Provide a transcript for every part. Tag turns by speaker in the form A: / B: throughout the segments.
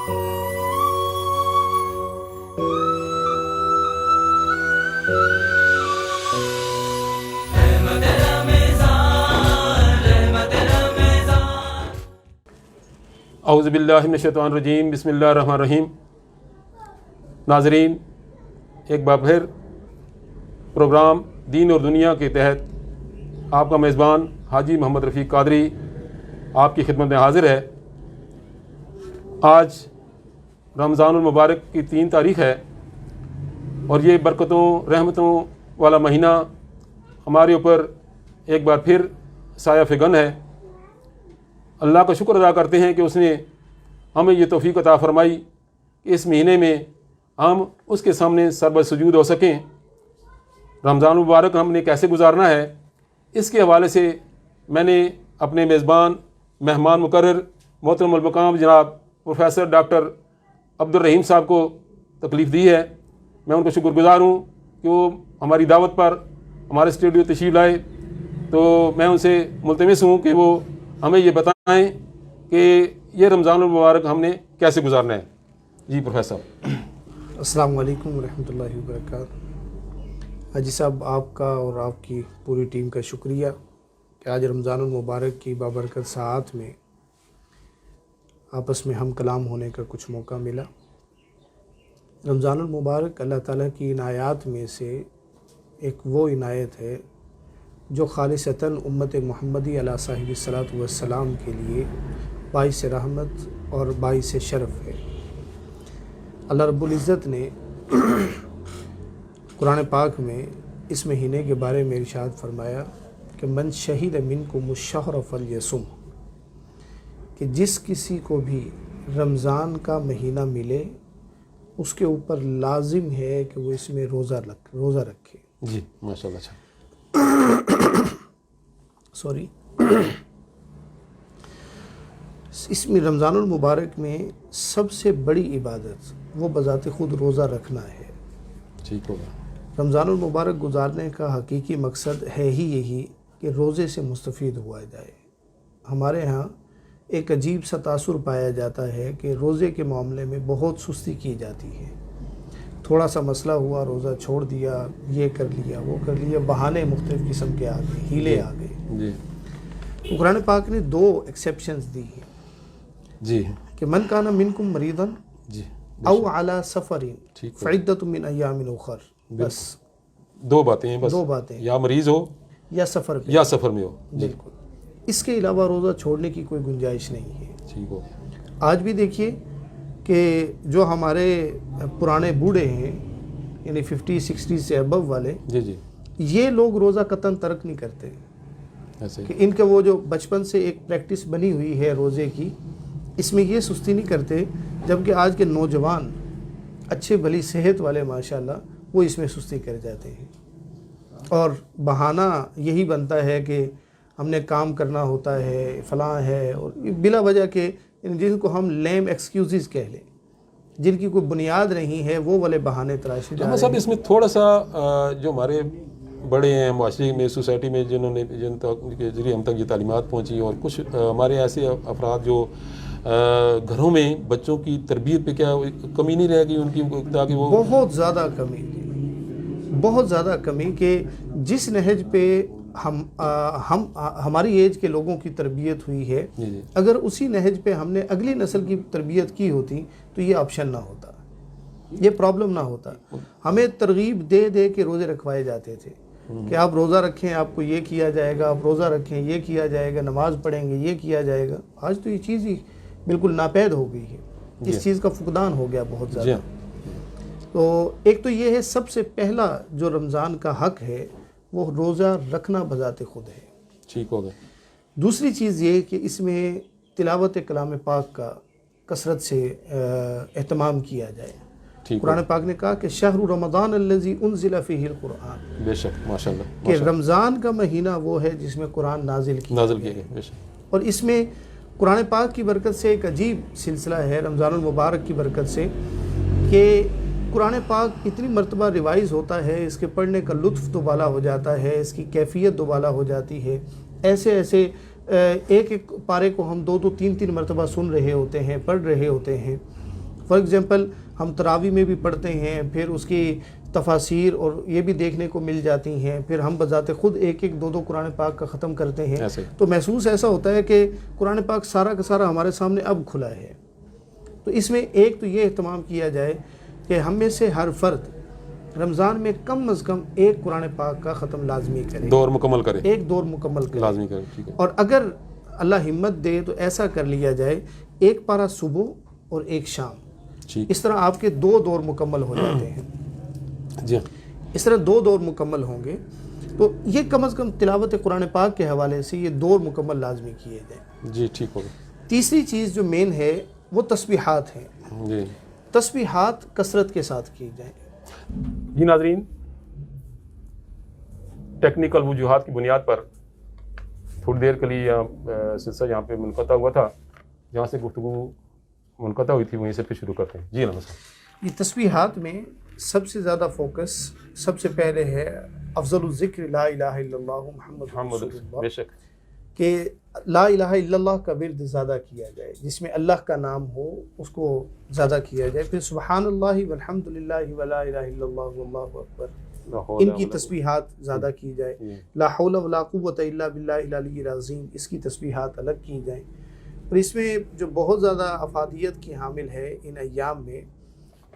A: اعوذ باللہ من الشیطان الرجیم، بسم اللہ الرحمن الرحیم۔ ناظرین، ایک بار پھر پروگرام دین اور دنیا کے تحت آپ کا میزبان حاجی محمد رفیق قادری آپ کی خدمت میں حاضر ہے۔ آج رمضان المبارک کی 3 تاریخ ہے اور یہ برکتوں رحمتوں والا مہینہ ہمارے اوپر ایک بار پھر سایہ فگن ہے۔ اللہ کا شکر ادا کرتے ہیں کہ اس نے ہمیں یہ توفیق عطا فرمائی کہ اس مہینے میں ہم اس کے سامنے سربسجود ہو سکیں۔ رمضان المبارک ہم نے کیسے گزارنا ہے، اس کے حوالے سے میں نے اپنے میزبان مہمان مقرر محترم المقام جناب پروفیسر ڈاکٹر عبدالرحیم صاحب کو تکلیف دی ہے۔ میں ان کا شکر گزار ہوں کہ وہ ہماری دعوت پر ہمارے اسٹوڈیو تشریف لائے، تو میں ان سے ملتمس ہوں کہ وہ ہمیں یہ بتائیں کہ یہ رمضان المبارک ہم نے کیسے گزارنا ہے۔ جی پروفیسر۔
B: السلام علیکم ورحمۃ اللہ وبرکاتہ۔ حاجی صاحب، آپ کا اور آپ کی پوری ٹیم کا شکریہ کہ آج رمضان المبارک کی بابرکت ساعات میں آپس میں ہم کلام ہونے کا کچھ موقع ملا۔ رمضان المبارک اللہ تعالیٰ کی عنایات میں سے ایک وہ عنایت ہے جو خالصتاً امت محمدی علیہ صاحب الصلاۃ والسلام کے لیے باعث رحمت اور باعث شرف ہے۔ اللہ رب العزت نے قرآن پاک میں اس مہینے کے بارے میں ارشاد فرمایا کہ من شہید منکم الشہر فلیصم، کہ جس کسی کو بھی رمضان کا مہینہ ملے اس کے اوپر لازم ہے کہ وہ اس میں روزہ رکھے۔
A: جی ماشاء اللہ۔
B: اس میں رمضان المبارک میں سب سے بڑی عبادت وہ بذات خود روزہ رکھنا ہے۔
A: ٹھیک ہوگا۔
B: رمضان المبارک گزارنے کا حقیقی مقصد ہے ہی یہی کہ روزے سے مستفید ہوا جائے۔ ہمارے ہاں ایک عجیب سا تاثر پایا جاتا ہے کہ روزے کے معاملے میں بہت سستی کی جاتی ہے۔ تھوڑا سا مسئلہ ہوا، روزہ چھوڑ دیا، یہ کر لیا وہ کر لیا، بہانے مختلف قسم کے آ گئے، ہیلے آ گئے۔
A: جی۔
B: تو قرآن پاک نے 2 ایکسیپشنز دی ہیں
A: جی
B: کہ من کان منکم مریضا
A: جی
B: او علی سفر فعدۃ من ایام اخر، بس
A: 2 باتیں ہیں، بس
B: 2 باتیں،
A: یا مریض ہو
B: یا سفر پہ،
A: یا سفر میں ہو۔
B: بالکل۔ اس کے علاوہ روزہ چھوڑنے کی کوئی گنجائش نہیں ہے۔
A: ٹھیک ہو۔
B: آج بھی دیکھیے کہ جو ہمارے پرانے بوڑھے ہیں، یعنی 50-60 سے ابو والے،
A: جی جی،
B: یہ لوگ روزہ قطعاً ترک نہیں کرتے
A: ایسے
B: کہ ان کا وہ جو بچپن سے ایک پریکٹس بنی ہوئی ہے روزے کی، اس میں یہ سستی نہیں کرتے، جبکہ آج کے نوجوان اچھے بھلی صحت والے ماشاءاللہ وہ اس میں سستی کر جاتے ہیں، اور بہانہ یہی بنتا ہے کہ ہم نے کام کرنا ہوتا ہے، فلاں ہے، اور بلا وجہ کے جن کو ہم لیم ایکسکیوزز کہہ لیں، جن کی کوئی بنیاد نہیں ہے، وہ والے بہانے تراشے جا رہے ہیں۔
A: صاحب اس میں تھوڑا سا جو ہمارے بڑے ہیں معاشرے میں، سوسائٹی میں، جن کے ذریعے ہم تک یہ تعلیمات پہنچی، اور کچھ ہمارے ایسے افراد جو گھروں میں بچوں کی تربیت پہ کیا کمی نہیں رہ گئی ان کی، تاکہ وہ
B: بہت زیادہ کمی، بہت زیادہ کمی کہ جس نہج پہ ہماری ایج کے لوگوں کی تربیت ہوئی ہے، اگر اسی نہج پہ ہم نے اگلی نسل کی تربیت کی ہوتی تو یہ آپشن نہ ہوتا، یہ پرابلم نہ ہوتا۔ ہمیں ترغیب دے دے کے روزے رکھوائے جاتے تھے کہ آپ روزہ رکھیں، آپ کو یہ کیا جائے گا، آپ روزہ رکھیں یہ کیا جائے گا، نماز پڑھیں گے یہ کیا جائے گا۔ آج تو یہ چیز ہی بالکل ناپید ہو گئی ہے، اس چیز کا فقدان ہو گیا بہت زیادہ۔ تو ایک تو یہ ہے، سب سے پہلا جو رمضان کا حق ہے وہ روزہ رکھنا بذات خود ہے۔
A: ٹھیک ہو گیا۔
B: دوسری چیز یہ کہ اس میں تلاوت کلام پاک کا کثرت سے اہتمام کیا جائے۔ قرآن پاک نے کہا کہ شہر رمضان الذی انزل فیہ القرآن،
A: بے شک ماشاءاللہ،
B: کہ رمضان کا مہینہ وہ ہے جس میں قرآن نازل کیا
A: گیا، بے شک۔
B: اور اس میں قرآن پاک کی برکت سے ایک عجیب سلسلہ ہے رمضان المبارک کی برکت سے، کہ قرآن پاک اتنی مرتبہ ریوائز ہوتا ہے، اس کے پڑھنے کا لطف دوبالا ہو جاتا ہے، اس کی کیفیت دوبالا ہو جاتی ہے۔ ایسے ایک ایک پارے کو ہم 2-2 3-3 مرتبہ سن رہے ہوتے ہیں، پڑھ رہے ہوتے ہیں، فار ایگزامپل ہم تراوی میں بھی پڑھتے ہیں، پھر اس کی تفاسیر اور یہ بھی دیکھنے کو مل جاتی ہیں، پھر ہم بذات خود ایک ایک دو قرآن پاک کا ختم کرتے ہیں، تو محسوس ایسا ہوتا ہے کہ قرآن پاک سارا کا سارا ہمارے سامنے اب کھلا ہے۔ تو اس میں ایک تو یہ اہتمام کیا جائے کہ ہم میں سے ہر فرد رمضان میں کم از کم ایک قرآن پاک کا ختم لازمی کرے،
A: دور مکمل کرے،
B: ایک دور مکمل کرے،
A: لازمی کرے، ٹھیک ہے۔
B: اور اگر اللہ ہمت دے تو ایسا کر لیا جائے ایک پارہ صبح اور ایک شام، اس طرح آپ کے 2 دور مکمل ہو جاتے ہیں۔
A: جی،
B: اس طرح 2 دور مکمل ہوں گے تو یہ کم از کم تلاوت قرآن پاک کے حوالے سے یہ دور مکمل لازمی کیے جائیں۔
A: جی ٹھیک ہوگا۔
B: تیسری چیز جو مین ہے وہ تسبیحات ہیں،
A: جی
B: تسبیحات کثرت کے ساتھ کی جائیں۔
A: جی ناظرین، ٹیکنیکل وجوہات کی بنیاد پر تھوڑی دیر کے لیے یہ سلسلہ یہاں پہ منقطع ہوا تھا، جہاں سے گفتگو منقطع ہوئی تھی وہیں سے پھر شروع کرتے ہیں۔ جی نمسکار۔
B: یہ تسبیحات میں سب سے زیادہ فوکس سب سے پہلے ہے افضل الذکر لا الہ الا اللہ محمد رسول اللہ،
A: بے شک
B: کہ لا الہ الا اللہ کا ورد زیادہ کیا جائے، جس میں اللہ کا نام ہو اس کو زیادہ کیا جائے۔ پھر سبحان اللہ والحمد للہ ولا الہ الا اللہ واللہ اکبر، ان کی تسبیحات زیادہ کی جائے۔ لا حول ولا قوت الا باللہ العلی العظیم، اس کی تسبیحات الگ کی جائیں۔ اور اس میں جو بہت زیادہ افادیت کی حامل ہے ان ایام میں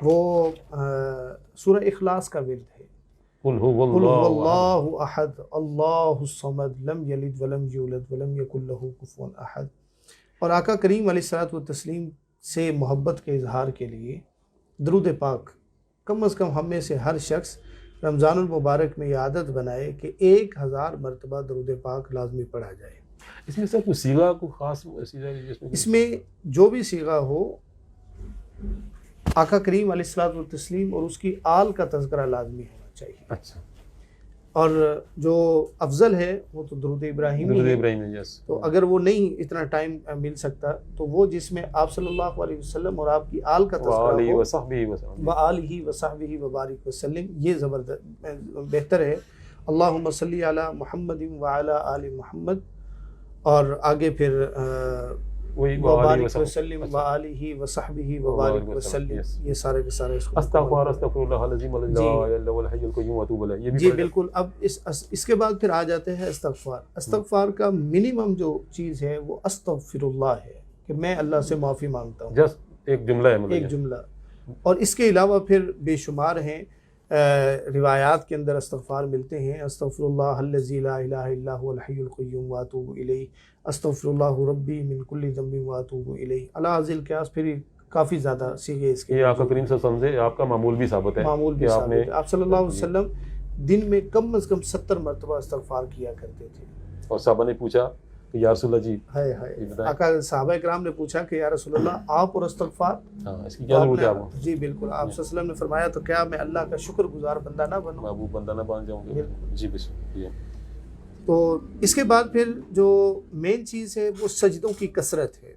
B: وہ سورہ اخلاص کا ورد ہے۔
A: قل هو
B: قل هو
A: اللہ
B: اللہ احد اللہ الصمد لم یلد ولم یولد ولم یکن لہ کفوا احد۔ اور آقا کریم علیہ الصلوۃ والتسلیم سے محبت کے اظہار کے لیے درود پاک کم از کم ہم میں سے ہر شخص رمضان المبارک میں یہ عادت بنائے کہ 1000 مرتبہ درود پاک لازمی پڑھا جائے۔
A: اس میں سر کوئی صیغہ کو خاص
B: اس میں جو بھی صیغہ ہو آقا کریم علیہ الصلوۃ والتسلیم اور اس کی آل کا تذکرہ لازمی ہونا چاہیے۔
A: اچھا،
B: اور جو افضل ہے وہ تو درود ابراہیمی ہے۔ تو اگر وہ نہیں اتنا ٹائم مل سکتا تو وہ جس میں آپ صلی اللہ علیہ وسلم اور آپ کی آل کا تذکرہ ہو، وآلہ وصحبہ وبارک وسلم، یہ زبردست بہتر ہے۔ اللہم صلی علی محمد وعلی آل محمد، اور آگے پھر وبارک وسلم وآلہ وصحبہ وبارک وسلم، یہ سارے کے سارے
A: استغفر اللہ العظیم الذی لا الہ الا هو الحی القیوم واتوب الیہ۔
B: جی بالکل۔ اب اس کے بعد پھر آ جاتے ہیں استغفار۔ استغفار کا منیمم جو چیز ہے وہ استغفر اللہ ہے، کہ میں اللہ سے معافی مانگتا ہوں،
A: جسٹ ایک جملہ ہے،
B: ایک جملہ۔ اور اس کے علاوہ پھر بے شمار ہیں روایات کے اندر استغفار ملتے ہیں۔ استغفر اللہ الذی لا الہ الا هو الحی القیوم واتوب الیہ، استغفر اللہ ربی من کل ذنب واتوب الیہ، علی ذی القیاس۔ پھر کافی زیادہ صیغے اس کے،
A: یہ آقا کریم صلی اللہ علیہ وسلم سے آپ کا معمول بھی ثابت ہے،
B: معمول بھی ثابت ہے۔ آپ صلی اللہ علیہ وسلم دن میں کم از کم 70 مرتبہ استغفار کیا کرتے تھے۔
A: اور صحابہ نے پوچھا کہ یا رسول اللہ جی،
B: آقا صحابہ کرام نے پوچھا کہ یا رسول اللہ آپ اور استغفار،
A: اس کی کیا ضرورت ہے آپ کو؟
B: جی بالکل۔ آپ صلی اللہ علیہ وسلم نے فرمایا تو کیا میں اللہ کا شکر گزار بندہ نہ بنوں،
A: محبوب بندہ نہ بن جاؤں گے؟ جی بالکل۔
B: تو اس کے بعد پھر جو مین چیز ہے وہ سجدوں کی کثرت ہے۔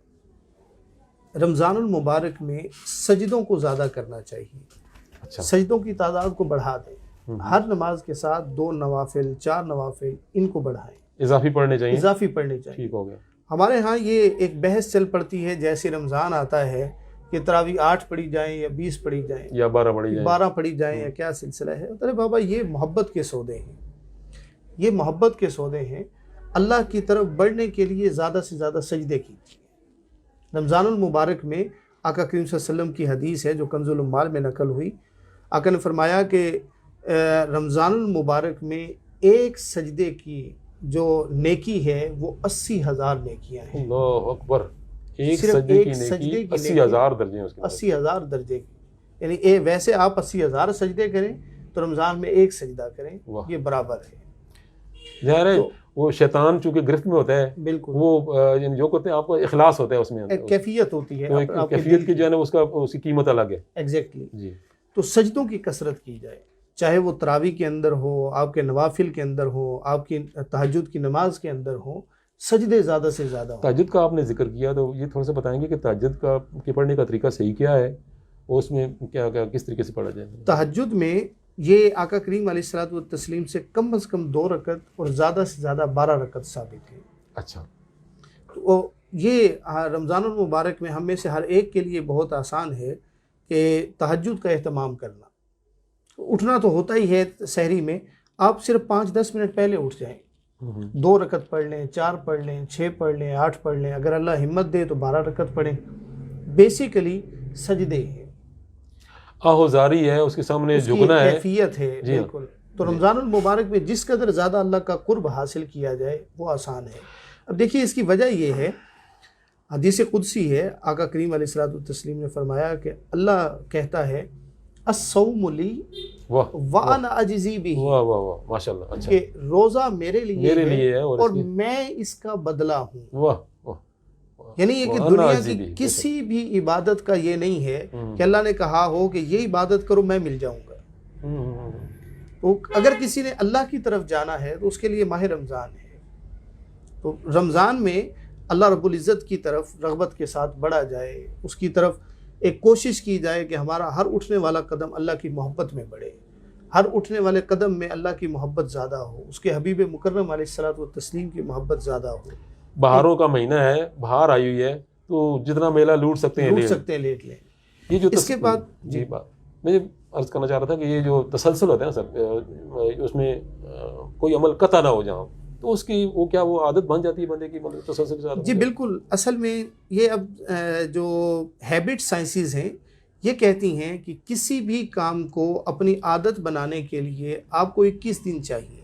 B: رمضان المبارک میں سجدوں کو زیادہ کرنا چاہیے، سجدوں کی تعداد کو بڑھا دیں، ہر نماز کے ساتھ 2 نوافل 4 نوافل ان کو بڑھائیں،
A: اضافی پڑھنے چاہیے،
B: اضافی پڑھنے چاہیے۔
A: ٹھیک ہو گیا۔
B: ہمارے ہاں یہ ایک بحث چل پڑتی ہے جیسے رمضان آتا ہے کہ تراویح 8 پڑھی جائیں یا 20 پڑھی جائیں
A: یا 12 پڑھی جائیں،
B: 12 پڑھی جائیں یا کیا سلسلہ ہے۔ ارے بابا یہ محبت کے سودے ہیں، یہ محبت کے سودے ہیں۔ اللہ کی طرف بڑھنے کے لیے زیادہ سے زیادہ سجدے کیجیے۔ رمضان المبارک میں آقا کریم صلی اللہ علیہ وسلم کی حدیث ہے جو کنز العمال میں نقل ہوئی، آقا نے فرمایا کہ رمضان المبارک میں ایک سجدے کی جو نیکی ہے وہ 80,000 نیکیاں ہیں۔
A: اللہ اکبر، ایک
B: صرف
A: سجدے
B: ایک
A: کی
B: سجدے
A: نیکی
B: کی
A: 80,000 درجے ہیں اس کے،
B: 80,000 درجے کی، یعنی ویسے آپ 80,000 سجدے کریں تو رمضان میں ایک سجدہ کریں، یہ برابر ہے۔
A: ظاہر ہے وہ شیطان چونکہ گرفت میں ہوتا ہے،
B: بالکل
A: وہ یعنی جو کرتے ہیں آپ کو اخلاص ہوتا ہے اس میں،
B: ایک کیفیت ہوتی ہے،
A: کیفیت کی جو ہے نا اس کی قیمت الگ ہے۔
B: ایگزیکٹلی۔
A: جی،
B: تو سجدوں کی کثرت کی جائے، چاہے وہ تراویح کے اندر ہو، آپ کے نوافل کے اندر ہو، آپ کی تہجد کی نماز کے اندر ہو، سجدے زیادہ سے زیادہ ہوں۔
A: تہجد کا آپ نے ذکر کیا تو یہ تھوڑا سا بتائیں گے کہ تہجد کا کے پڑھنے کا طریقہ صحیح کیا ہے، اور اس میں کیا کس طریقے سے پڑھا جائے؟
B: تہجد میں یہ آقا کریم علیہ الصلوۃ والتسلیم سے کم از کم 2 رکعت اور زیادہ سے زیادہ 12 رکعت ثابت ہے۔
A: اچھا،
B: تو یہ رمضان المبارک میں ہم میں سے ہر ایک کے لیے بہت آسان ہے کہ تہجد کا اہتمام کرنا. اٹھنا تو ہوتا ہی ہے سحری میں, آپ صرف 5-10 منٹ پہلے اٹھ جائیں, 2 رکعت پڑھ لیں, 4 پڑھ لیں, 6 پڑھ لیں, 8 پڑھ لیں, اگر اللہ ہمت دے تو 12 رکعت پڑھیں. بیسیکلی سجدے ہیں,
A: آہوزاری ہے, اس کے سامنے
B: اس کی
A: جھکنا ہے,
B: کیفیت ہے. بالکل. تو رمضان المبارک میں جس قدر زیادہ اللہ کا قرب حاصل کیا جائے وہ آسان ہے. اب دیکھیے اس کی وجہ یہ ہے, حدیث قدسی ہے, آقا کریم علیہ الصلوۃ والتسلیم نے فرمایا کہ اللہ کہتا ہے الصوم لی وانا اجزی بہ,
A: واہ واہ واہ ماشاءاللہ, اچھا
B: کہ روزہ میرے لیے ہے اور
A: اس کی
B: میں اس کا بدلہ ہوں.
A: واہ واہ,
B: یعنی یہ کہ دنیا کی کسی بھی عبادت کا یہ نہیں ہے کہ اللہ نے کہا ہو کہ یہ عبادت کرو میں مل جاؤں گا. تو اگر کسی نے اللہ کی طرف جانا ہے تو اس کے لیے ماہ رمضان ہے. تو رمضان میں اللہ رب العزت کی طرف رغبت کے ساتھ بڑھا جائے, اس کی طرف ایک کوشش کی جائے کہ ہمارا ہر اٹھنے والا قدم اللہ کی محبت میں بڑھے, ہر اٹھنے والے قدم میں اللہ کی محبت زیادہ ہو, اس کے حبیب مکرم علیہ الصلوۃ والتسلیم کی محبت زیادہ ہو.
A: بہاروں کا مہینہ ہے, بہار آئی ہوئی ہے, تو جتنا میلہ لوٹ سکتے ہیں لیٹ لیں.
B: یہ جو اس کے بعد
A: جی بات میں عرض کرنا چاہ رہا تھا کہ یہ جو تسلسل ہوتا ہے نا سر, اس میں کوئی عمل قطع نہ ہو جہاں, تو اس کی وہ کیا وہ عادت بن جاتی ہے بندے کی تسلسل کے ساتھ.
B: جی بالکل. اصل میں یہ اب جو ہیبٹ سائنسز ہیں یہ کہتی ہیں کہ کسی بھی کام کو اپنی عادت بنانے کے لیے آپ کو 21 دن چاہیے.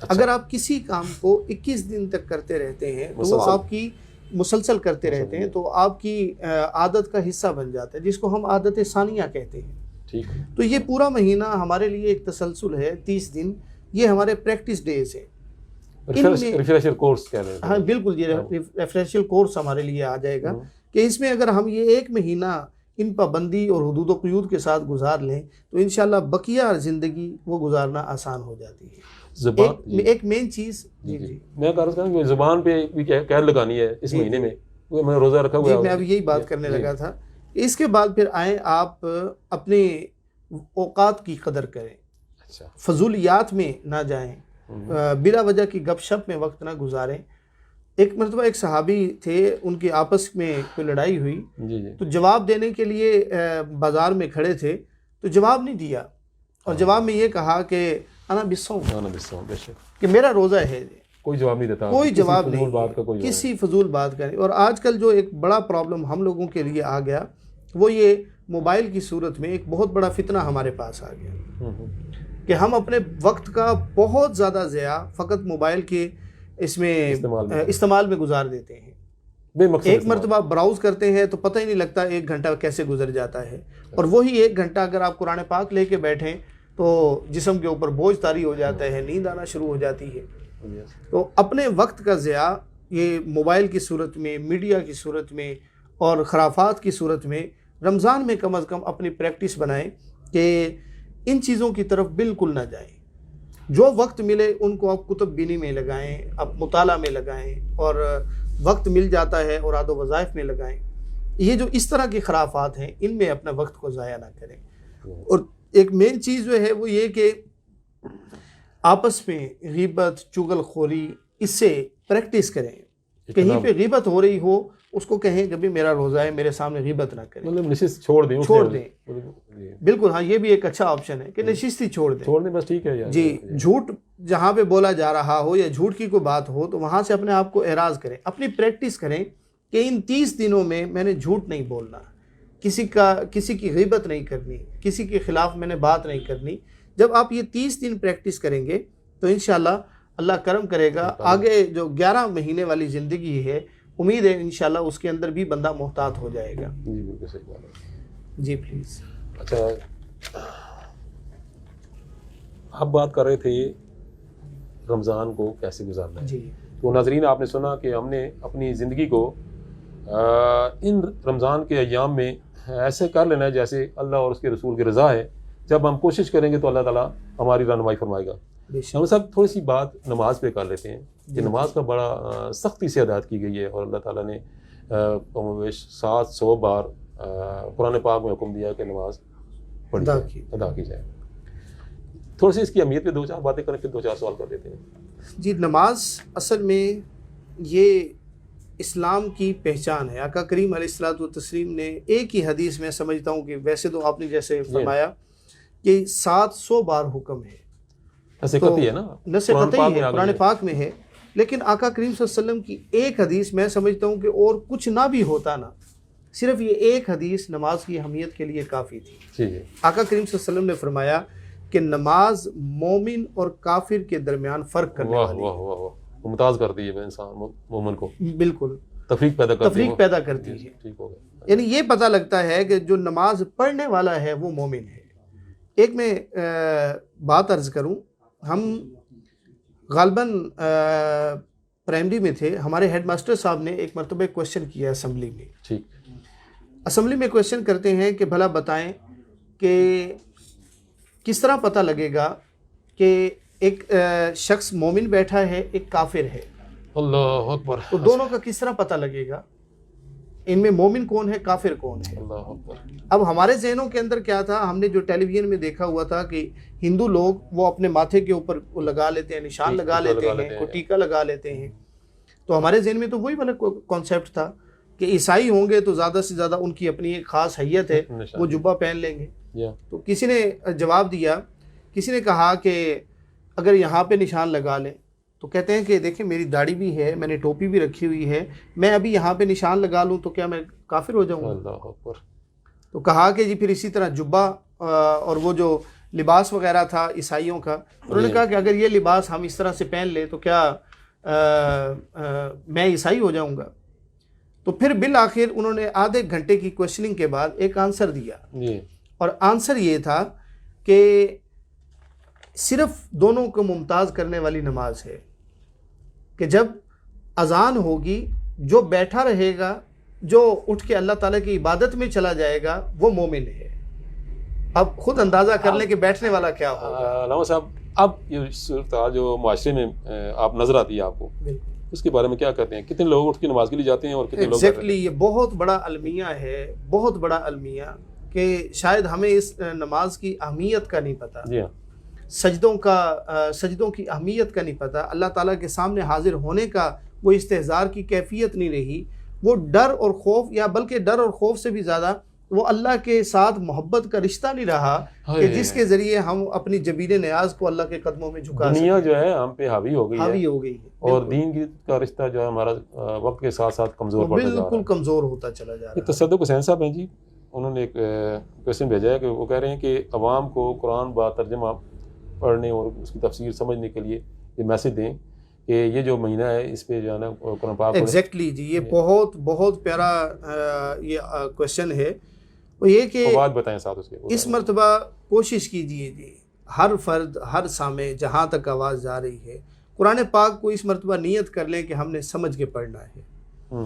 B: اگر آپ کسی کام کو 21 دن تک کرتے رہتے ہیں تو وہ آپ کی مسلسل کرتے رہتے ہیں تو آپ کی عادت کا حصہ بن جاتا ہے, جس کو ہم عادت ثانیہ کہتے ہیں. تو یہ پورا مہینہ ہمارے لیے ایک تسلسل ہے, 30 دن یہ ہمارے پریکٹس ڈیز ہیں.
A: ریفریشر کورس کہہ رہے ہیں.
B: ہاں بالکل, یہ ریفریشر کورس ہمارے لیے آ جائے گا کہ اس میں اگر ہم یہ ایک مہینہ ان پابندی اور حدود و قیود کے ساتھ گزار لیں تو انشاءاللہ بقیہ زندگی وہ گزارنا آسان ہو جاتی ہے. ایک مین چیز
A: میں کہہ رہا ہوں زبان پہ بھی قید لگانی ہے اس مہینے میں, میں روزہ رکھا ہوا ہے.
B: میں اب یہی بات کرنے لگا تھا. اس کے بعد پھر آئیں آپ اپنے اوقات کی قدر کریں, فضولیات میں نہ جائیں, بلا وجہ کی گپ شپ میں وقت نہ گزاریں. ایک مرتبہ ایک صحابی تھے, ان کی آپس میں کوئی لڑائی ہوئی تو جواب دینے کے لیے بازار میں کھڑے تھے تو جواب نہیں دیا, اور جواب میں یہ کہا کہ انا بصوم, کہ میرا روزہ ہے.
A: کوئی جواب نہیں دیتا,
B: کوئی جواب نہیں, کسی فضول بات کا نہیں. اور آج کل جو ایک بڑا پرابلم ہم لوگوں کے لیے آ گیا وہ یہ موبائل کی صورت میں ایک بہت بڑا فتنہ ہمارے پاس آ گیا کہ ہم اپنے وقت کا بہت زیادہ ضیاع فقط موبائل کے اس میں استعمال میں گزار دیتے ہیں. ایک مرتبہ براؤز کرتے ہیں تو پتہ ہی نہیں لگتا 1 گھنٹہ کیسے گزر جاتا ہے, اور وہی 1 گھنٹہ اگر آپ قرآن پاک لے کے بیٹھیں تو جسم کے اوپر بوجھ طاری ہو جاتا ہے, نیند آنا شروع ہو جاتی ہے. تو اپنے وقت کا ضیاع یہ موبائل کی صورت میں, میڈیا کی صورت میں اور خرافات کی صورت میں رمضان میں کم از کم اپنی پریکٹس بنائیں کہ ان چیزوں کی طرف بالکل نہ جائیں. جو وقت ملے ان کو آپ کتب بینی میں لگائیں, آپ مطالعہ میں لگائیں, اور وقت مل جاتا ہے اور عاد و وظائف میں لگائیں. یہ جو اس طرح کی خرافات ہیں ان میں اپنا وقت کو ضائع نہ کریں. اور ایک مین چیز جو ہے وہ یہ کہ آپس میں غیبت چغل خوری اس سے پریکٹس کریں. کہیں پہ غیبت ہو رہی ہو اس کو کہیں کہ بھی میرا روزہ ہے, میرے سامنے غیبت نہ کریں,
A: مطلب نشست چھوڑ دیں.
B: بالکل ہاں, یہ بھی ایک اچھا آپشن ہے کہ نشست ہی چھوڑ دیں
A: بس, ٹھیک ہے یار.
B: جی, جھوٹ جہاں پہ بولا جا رہا ہو یا جھوٹ کی کوئی بات ہو تو وہاں سے اپنے آپ کو اعراض کریں. اپنی پریکٹس کریں کہ ان 30 دنوں میں نے جھوٹ نہیں بولنا, کسی کی غیبت نہیں کرنی, کسی کے خلاف میں نے بات نہیں کرنی. جب آپ یہ 30 دن پریکٹس کریں گے تو انشاءاللہ اللہ کرم کرے گا. آگے جو 11 مہینے والی زندگی ہے امید ہے انشاءاللہ اس کے اندر بھی بندہ محتاط ہو جائے گا.
A: جی بالکل صحیح بات ہے.
B: جی پلیز.
A: اچھا, آپ بات کر رہے تھے رمضان کو کیسے گزارنا ہے.
B: جی
A: تو ناظرین آپ نے سنا کہ ہم نے اپنی زندگی کو ان رمضان کے ایام میں ایسے کر لینا ہے جیسے اللہ اور اس کے رسول کی رضا ہے. جب ہم کوشش کریں گے تو اللہ تعالیٰ ہماری رہنمائی فرمائے گا. ہم سب تھوڑی سی بات نماز پہ کر لیتے ہیں کہ نماز کا بڑا سختی سے ادا کی گئی ہے, اور اللہ تعالیٰ نے 700 بار قرآن پاک میں حکم دیا کہ نماز ادا کی جائے. تھوڑی سی اس کی اہمیت پہ 2-4 باتیں کریں, پھر 2-4 سوال کر لیتے ہیں.
B: جی, نماز اصل میں یہ اسلام کی پہچان ہے. آقا کریم علیہ الصلوۃ والتسلیم نے ایک ہی حدیث میں سمجھتا ہوں کہ ویسے تو آپ نے جیسے فرمایا کہ 700 بار حکم ہے,
A: ایسے قطعی ہے نا,
B: نص قطعی ہے, قرآن پاک میں ہے. لیکن آقا کریم صلی اللہ علیہ وسلم کی ایک حدیث میں سمجھتا ہوں کہ اور کچھ نہ بھی ہوتا نا, صرف یہ ایک حدیث نماز کی اہمیت کے لیے کافی تھی. آقا کریم صلی اللہ علیہ وسلم نے فرمایا کہ نماز مومن اور کافر کے درمیان فرق کرنے والی ہے.
A: ممتاز کرتی ہے انسان مومن کو,
B: بالکل
A: تفریق
B: پیدا کرتی ہے.
A: ٹھیک ہو گیا.
B: یعنی یہ پتہ لگتا ہے کہ جو نماز پڑھنے والا ہے وہ مومن ہے. ایک میں بات عرض کروں, ہم غالباً پرائمری میں تھے, ہمارے ہیڈ ماسٹر صاحب نے ایک مرتبہ کویشچن کیا اسمبلی میں.
A: ٹھیک.
B: اسمبلی میں کویشچن کرتے ہیں کہ بھلا بتائیں کہ کس طرح پتہ لگے گا کہ ایک شخص مومن بیٹھا ہے, ایک کافر ہے.
A: اللہ اکبر.
B: تو دونوں کا کس طرح پتہ لگے گا, ان میں مومن کون ہے, کافر کون ہے؟
A: اللہ اکبر.
B: اب ہمارے ذہنوں کے اندر کیا تھا, ہم نے جو ٹیلی ویژن میں دیکھا ہوا تھا کہ ہندو لوگ وہ اپنے ماتھے کے اوپر وہ لگا لیتے ہیں, نشان لگا لیتے ہیں, کوئی ٹیکا لگا لیتے ہیں. تو ہمارے ذہن میں تو وہی والا کانسیپٹ تھا کہ عیسائی ہوں گے تو زیادہ سے زیادہ ان کی اپنی ایک خاص حیت ہے, وہ جبہ پہن لیں گے. تو کسی نے جواب دیا, کسی نے کہا کہ اگر یہاں پہ نشان لگا لیں, تو کہتے ہیں کہ دیکھیں میری داڑھی بھی ہے, میں نے ٹوپی بھی رکھی ہوئی ہے, میں ابھی یہاں پہ نشان لگا لوں تو کیا میں کافر ہو جاؤں گا؟
A: اللہ اکبر.
B: تو کہا کہ جی پھر اسی طرح جبہ اور وہ جو لباس وغیرہ تھا عیسائیوں کا, انہوں نے کہا کہ اگر یہ لباس ہم اس طرح سے پہن لیں تو کیا میں عیسائی ہو جاؤں گا؟ تو پھر بالآخر انہوں نے آدھے گھنٹے کی کویشچننگ کے بعد ایک آنسر دیا, اور آنسر یہ تھا کہ صرف دونوں کو ممتاز کرنے والی نماز ہے کہ جب اذان ہوگی جو بیٹھا رہے گا, جو اٹھ کے اللہ تعالیٰ کی عبادت میں چلا جائے گا, وہ مومن ہے. اب خود اندازہ کر لیں کہ بیٹھنے والا کیا ہوگا.
A: علامہ صاحب, اب یہ صورتحال جو معاشرے میں آپ نظر آتی ہے آپ کو, اس کے بارے میں کیا کہتے ہیں؟ کتنے لوگ اٹھ کے نماز کے لیے جاتے ہیں اور کتنے لوگ؟
B: ایگزیکٹلی, یہ بہت بڑا المیہ ہے, بہت بڑا المیہ, کہ شاید ہمیں اس نماز کی اہمیت کا نہیں پتہ.
A: جی ہاں.
B: سجدوں کی اہمیت کا نہیں پتہ, اللہ تعالیٰ کے سامنے حاضر ہونے کا وہ استحضار کی کیفیت نہیں رہی, وہ ڈر اور خوف, یا بلکہ ڈر اور خوف سے بھی زیادہ وہ اللہ کے ساتھ محبت کا رشتہ نہیں رہا کہ جس کے ذریعے ہم اپنی جبین نیاز کو اللہ کے قدموں میں جھکا سکیں.
A: دنیا جو ہے ہم پہ حاوی ہو گئی
B: ہے,
A: اور دین کا رشتہ جو ہے ہمارا وقت کے ساتھ ساتھ کمزور پڑتا جا رہا ہے,
B: بالکل کمزور ہوتا چلا جا رہا ہے.
A: تصدق حسین صاحب ہیں جی, انہوں نے ایک کویشچن بھیجا ہے کہ وہ کہہ رہے ہیں کہ عوام کو قرآن با ترجمہ پڑھنے اور اس کی تفسیر سمجھنے کے لیے یہ میسج دیں کہ یہ جو مہینہ ہے اس پہ جو ہے نا قرآن پاک.
B: ایگزیکٹلی جی, یہ بہت بہت پیارا یہ کویشچن ہے. وہ یہ کہ
A: بات بتائیں ساتھ اس کے,
B: اس مرتبہ کوشش کیجیے جی, ہر فرد, ہر سامع جہاں تک آواز جا رہی ہے, قرآن پاک کو اس مرتبہ نیت کر لیں کہ ہم نے سمجھ کے پڑھنا ہے,